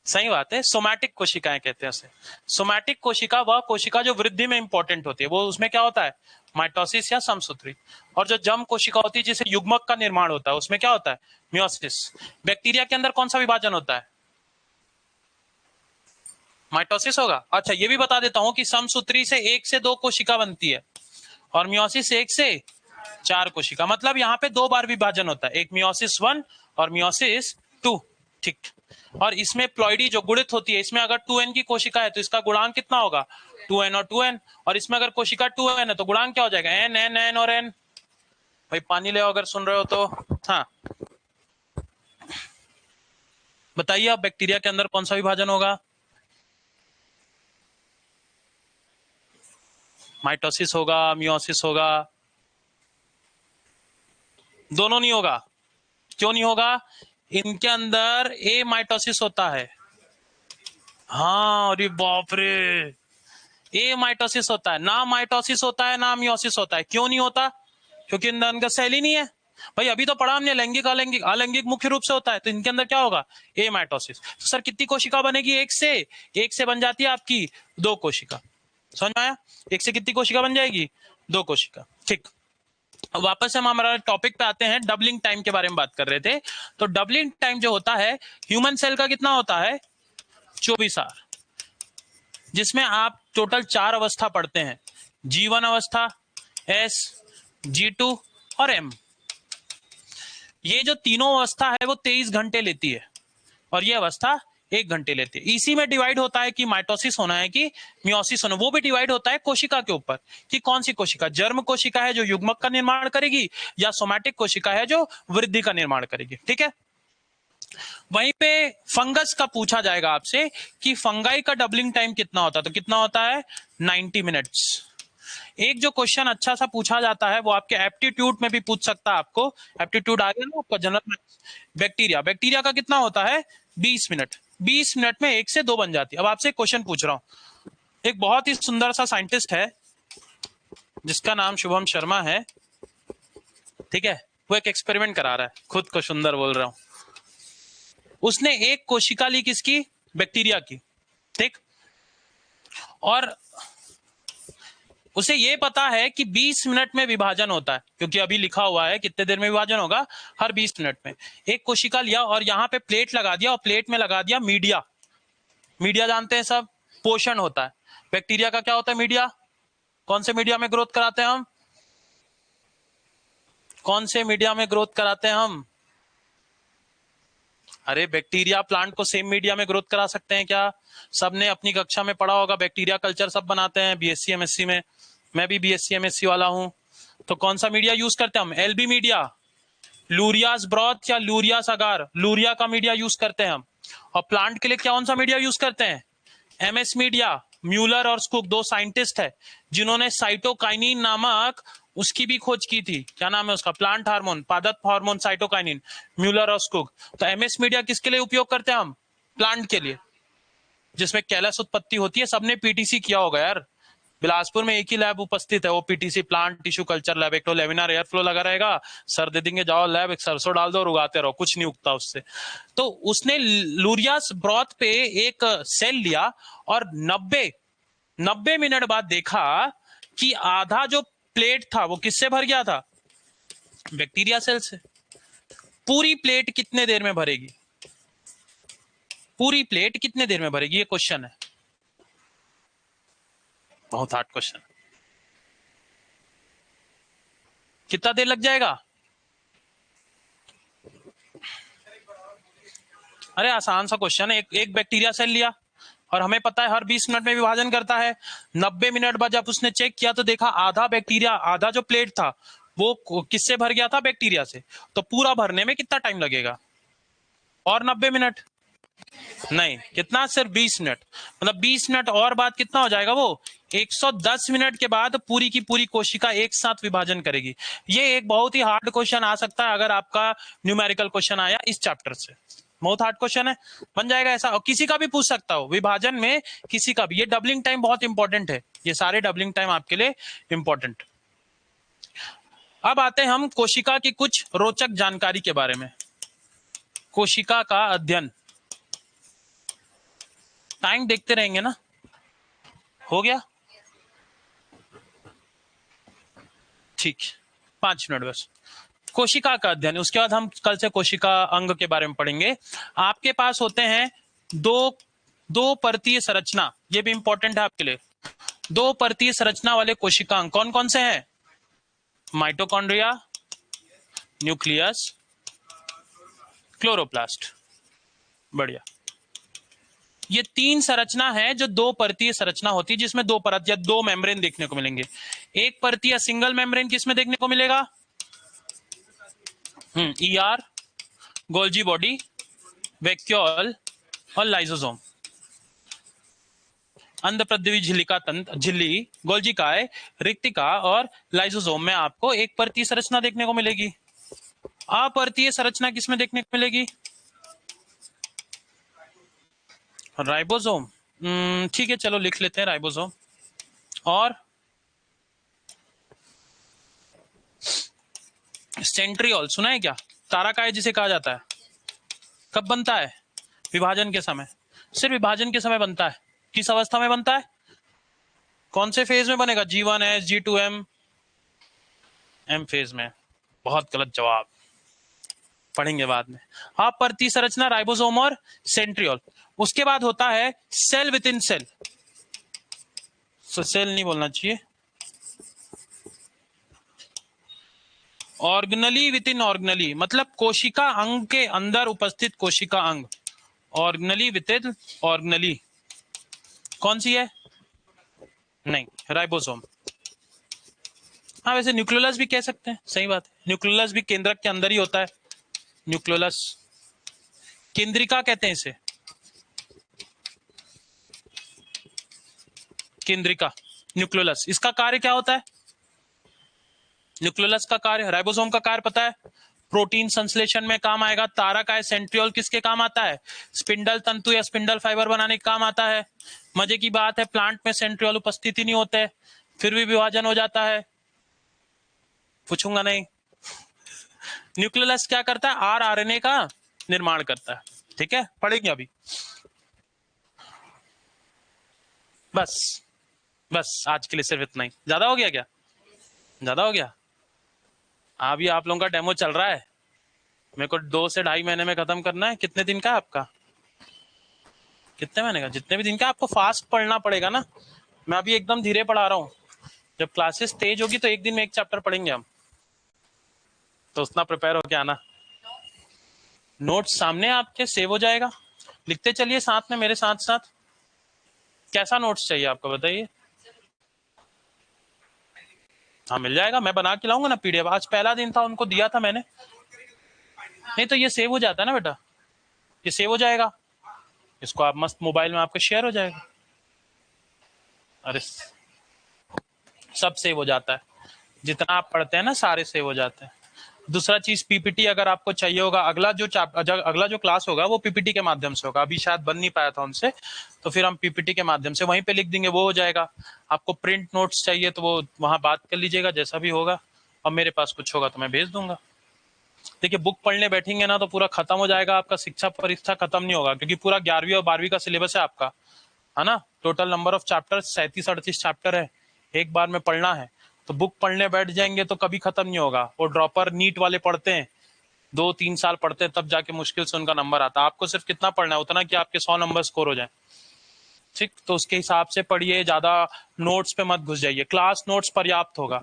सही बात है, सोमैटिक कोशिकाएं कहते हैं उसे। सोमैटिक कोशिका वह कोशिका जो वृद्धि में इंपॉर्टेंट होती है, वो उसमें क्या होता है? माइटोसिस या समसूत्री। और जो जम कोशिका होती है जिसे युग्मक का निर्माण होता है, उसमें क्या होता है? मियोसिस। बैक्टीरिया के अंदर कौन सा विभाजन होता है? माइटोसिस होगा। अच्छा ये भी बता देता हूं कि समसूत्री से 1 से 2 कोशिका बनती है और मियोसिस 1 से 4 कोशिका। मतलब यहाँ पे 2 बार विभाजन होता है, एक मियोसिस 1 और मियोसिस 2। ठीक, और इसमें प्लॉइडी जो गुणित होती है, इसमें अगर 2n की कोशिका है तो इसका गुणांक कितना होगा? 2n और 2n। और इसमें अगर कोशिका 2n है तो गुणांक क्या हो जाएगा? n n n और n। भाई पानी ले अगर सुन रहे हो तो। हाँ बताइए आप, बैक्टीरिया के अंदर कौन सा विभाजन होगा? माइटोसिस होगा, मियोसिस होगा? दोनों नहीं होगा। क्यों नहीं होगा? इनके अंदर ए माइटोसिस होता है। हाँ, अरे बाप रे, ए माइटोसिस होता है, ना माइटोसिस होता है ना मियोसिस होता है। क्यों नहीं होता? क्योंकि इनके अंदर सेल ही नहीं है। भाई अभी तो पढ़ा हमने लैंगिक अलैंगिक, अलैंगिक मुख्य रूप से होता है, तो इनके अंदर क्या होगा? ए माइटोसिस। तो सर कितनी कोशिका बनेगी? 1 से बन जाती है आपकी 2 कोशिका। समझ में आया? 1 से कितनी कोशिका बन जाएगी? 2 कोशिका। ठीक, अब वापस हम हमारे टॉपिक पे आते हैं, डबलिंग टाइम के बारे में बात कर रहे थे। तो डबलिंग टाइम जो होता है ह्यूमन सेल का कितना होता है? 24 आवर, जिसमें आप टोटल 4 अवस्था पढ़ते हैं, G1 अवस्था, S, G2 और M। ये जो तीनों अवस्था है वो 23 घंटे लेती है और ये अवस्था 1 घंटे लेती है। इसी में डिवाइड होता है कि माइटोसिस होना है कि मियोसिस होना, वो भी डिवाइड होता है कोशिका के ऊपर कि कौन सी कोशिका, जर्म कोशिका है जो युग्मक का निर्माण करेगी या सोमैटिक कोशिका है जो वृद्धि का निर्माण करेगी। ठीक है, वहीं पे फंगस का पूछा जाएगा आपसे कि फंगाई का डबलिंग टाइम कितना होता है, तो कितना होता है 90 मिनट्स। एक जो क्वेश्चन अच्छा सा पूछा जाता है वो आपके एप्टीट्यूड में भी पूछ सकता है आपको, एप्टीट्यूड आ गया ना आपका जनरल में, बैक्टीरिया, बैक्टीरिया का कितना होता है 20 मिनट, 20 मिनट में 1 से 2 बन जाती है। अब आपसे क्वेश्चन पूछ रहा हूं, एक बहुत ही सुंदर सा साइंटिस्ट है जिसका नाम शुभम शर्मा है, ठीक है, वो एक एक्सपेरिमेंट करा रहा है, खुद को सुंदर बोल रहा हूं। उसने एक कोशिका ली किसकी, बैक्टीरिया की, ठीक, और उसे ये पता है कि 20 मिनट में विभाजन होता है, क्योंकि अभी लिखा हुआ है कितने देर में विभाजन होगा, हर 20 मिनट में। एक कोशिका लिया और यहां पे प्लेट लगा दिया और प्लेट में लगा दिया मीडिया। मीडिया जानते हैं सब, पोषण होता है बैक्टीरिया का, क्या होता है मीडिया, कौन से मीडिया में ग्रोथ कराते हैं हम, कौन से मीडिया में ग्रोथ कराते हैं हम, अरे बैक्टीरिया प्लांट को सेम मीडिया में ग्रोथ करा सकते हैं क्या? सबने अपनी कक्षा में पढ़ा होगा, बैक्टीरिया कल्चर सब बनाते हैं बीएससी एमएससी में, मैं भी बीएससी एमएससी वाला हूं। तो कौन सा मीडिया यूज करते हैं हम, एलबी मीडिया, लूरियास ब्रॉथ या लूरियास अगार, लूरिया का मीडिया यूज करते हैं हम। और प्लांट के लिए कौन सा मीडिया यूज करते हैं, एमएस मीडिया। म्यूलर और स्कुक दो साइंटिस्ट है जिन्होंने साइटोकाइनिन नामक उसकी भी खोज की थी, क्या नाम है उसका, प्लांट हार्मोन, पादप हार्मोन साइटोकाइनिन, म्यूलर और स्कुक। तो एमएस मीडिया किसके लिए उपयोग करते हैं हम, प्लांट के लिए, जिसमें कैलस उत्पत्ति होती है। सबने पीटीसी किया होगा यार, बिलासपुर में एक ही लैब उपस्थित है, वो PTC plant tissue culture lab, एक तो लेमिनार एयर फ्लो लगा रहेगा, सर दे देंगे जाओ लैब, एक सरसों डाल दो और उगाते रहो, कुछ नहीं उगता उससे। तो उसने लूरियास ब्रॉथ पे एक सेल लिया और 90 मिनट बाद देखा कि आधा जो प्लेट था वो किससे भर गया था, बैक्टीरिया सेल से। पूरी प्लेट कितने देर में भरेगी, पूरी प्लेट कितने देर में भरेगी, ये क्वेश्चन है, बहुत हार्ड क्वेश्चन। कितना देर लग जाएगा, अरे आसान सा क्वेश्चन है। एक बैक्टीरिया सेल लिया और हमें पता है हर 20 मिनट में विभाजन करता है। 90 मिनट बाद जब उसने चेक किया तो देखा आधा बैक्टीरिया, आधा जो प्लेट था वो किससे भर गया था, बैक्टीरिया से। तो पूरा भरने में कितना टाइम लगेगा, और 90 मिनट नहीं, कितना, सिर्फ 20 मिनट। मतलब 20 मिनट और बाद कितना हो जाएगा वो, 110 मिनट के बाद पूरी की पूरी कोशिका एक साथ विभाजन करेगी। ये एक बहुत ही हार्ड क्वेश्चन आ सकता है अगर आपका न्यूमेरिकल क्वेश्चन आया इस चैप्टर से, बहुत हार्ड क्वेश्चन है, बन जाएगा ऐसा। और किसी का भी पूछ सकता हो विभाजन में, किसी का भी। ये डबलिंग टाइम बहुत इंपॉर्टेंट है, ये सारे डबलिंग टाइम आपके लिए इंपॉर्टेंट। अब आते हैं हम कोशिका की कुछ रोचक जानकारी के बारे में। कोशिका का अध्ययन, टाइम देखते रहेंगे ना, हो गया ठीक, 5 मिनट बस। कोशिका का अध्ययन, उसके बाद हम कल से कोशिका अंग के बारे में पढ़ेंगे। आपके पास होते हैं दो परतीय संरचना, ये भी इंपॉर्टेंट है आपके लिए। 2 परतीय संरचना वाले कोशिका अंग कौन कौन से हैं, माइटोकॉन्ड्रिया, न्यूक्लियस, क्लोरोप्लास्ट, बढ़िया। ये 3 संरचना है जो 2 परतीय संरचना होती है, जिसमें 2 परत या 2 मेम्ब्रेन देखने को मिलेंगे। एक परतीय सिंगल मेम्ब्रेन किसमें देखने को मिलेगा, ईआर, गोल्जी बॉडी, वैक्यूल और लाइसोसोम। अंधप्रद्रवी झिल्लिका तंत्र, झिल्ली, गोल्जिकाय, रिक्तिका और लाइसोसोम में आपको एक परतीय संरचना देखने को मिलेगी। अपरतीय संरचना किसमें देखने को मिलेगी, राइबोसोम, ठीक है चलो लिख लेते हैं राइबोसोम। और सेंट्रियोल सुना है क्या, ताराकाय जिसे कहा जाता है, कब बनता है, विभाजन के समय, सिर्फ विभाजन के समय बनता है। किस अवस्था में बनता है, कौन से फेज में बनेगा, G1S, G2M, एम फेज में, बहुत गलत जवाब, पढ़ेंगे बाद में। अपरतीय संरचना राइबोसोम और सेंट्रियोल। उसके बाद होता है cell within cell, cell नहीं बोलना चाहिए, ऑर्गेनली विद इन ऑर्गेनली, मतलब कोशिका अंग के अंदर उपस्थित कोशिका अंग, ऑर्गेनली विद ऑर्गेनली, कौन सी है? नहीं, राइबोसोम। हाँ वैसे न्यूक्लियोलस भी कह सकते हैं, सही बात है, न्यूक्लियोलस भी केंद्रक के अंदर ही होता है, न्यूक्लियोलस। केंद्रिका कहते हैं इसे, केंद्रिका, न्यूक्लियोलस। इसका कार्य क्या होता है? न्यूक्लियोलस का कार्य, राइबोसोम का कार्य पता है? प्रोटीन संश्लेषण में काम आएगा। तारक है सेंट्रियोल किसके काम आता है? स्पिंडल तंतु या स्पिंडल फाइबर बनाने के काम आता है। मजे की बात है प्लांट में सेंट्रियोल उपस्थित ही नहीं होते, फिर भी विभाजन हो जाता है। पूछूंगा नहीं। न्यूक्लियोलस क्या करता है? आरएनए का निर्माण करता है। ठीक है, पढ़ेंगे अभी। बस बस आज के लिए सिर्फ इतना ही। ज्यादा हो गया क्या? ज्यादा हो गया? अभी आप लोगों का डेमो चल रहा है, मेरे को 2 से 2.5 महीने में खत्म करना है। कितने दिन का है आपका? कितने महीने का? जितने भी दिन का। आपको फास्ट पढ़ना पड़ेगा ना, मैं अभी एकदम धीरे पढ़ा रहा हूँ। जब क्लासेस तेज होगी तो एक दिन में एक चैप्टर पढ़ेंगे हम, तो उतना प्रिपेयर होके आना। नोट्स सामने आपके सेव हो जाएगा, लिखते चलिए साथ में मेरे साथ साथ। कैसा नोट्स चाहिए आपको बताइए? हाँ मिल जाएगा, मैं बना के लाऊंगा ना पीडीएफ। आज पहला दिन था, उनको दिया था मैंने। नहीं तो ये सेव हो जाता है ना बेटा, ये सेव हो जाएगा, इसको आप मस्त मोबाइल में आपके शेयर हो जाएगा। अरे सब सेव हो जाता है, जितना आप पढ़ते हैं ना सारे सेव हो जाते हैं। दूसरा चीज पीपीटी अगर आपको चाहिए होगा, अगला जो क्लास होगा वो पीपीटी के माध्यम से होगा। अभी शायद बन नहीं पाया था उनसे, तो फिर हम पीपीटी के माध्यम से वहीं पे लिख देंगे, वो हो जाएगा। आपको प्रिंट नोट्स चाहिए तो वो वहां बात कर लीजिएगा, जैसा भी होगा। और मेरे पास कुछ होगा तो मैं भेज दूंगा। देखिए बुक पढ़ने बैठेंगे ना तो पूरा खत्म हो जाएगा आपका, शिक्षा परीक्षा खत्म नहीं होगा, क्योंकि पूरा 11वीं और 12वीं का सिलेबस है आपका, है ना। Total number of chapter 37-38 chapter है, एक बार में पढ़ना है। तो बुक पढ़ने बैठ जाएंगे तो कभी खत्म नहीं होगा। वो ड्रॉपर नीट वाले पढ़ते हैं, 2-3 साल पढ़ते हैं, तब जाके मुश्किल से उनका नंबर आता है। आपको सिर्फ कितना पढ़ना है? उतना कि आपके 100 नंबर स्कोर हो जाए। ठीक, तो उसके हिसाब से पढ़िए, ज्यादा नोट्स पे मत घुस जाइए। क्लास नोट्स पर्याप्त होगा,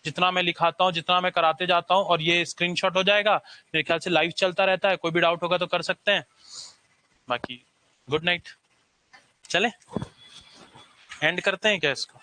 जितना मैं लिखाता हूँ, जितना मैं कराते जाता हूँ। और ये स्क्रीनशॉट हो जाएगा, मेरे ख्याल से लाइव चलता रहता है, कोई भी डाउट होगा तो कर सकते हैं। बाकी गुड नाइट। चले एंड करते हैं क्या इसको?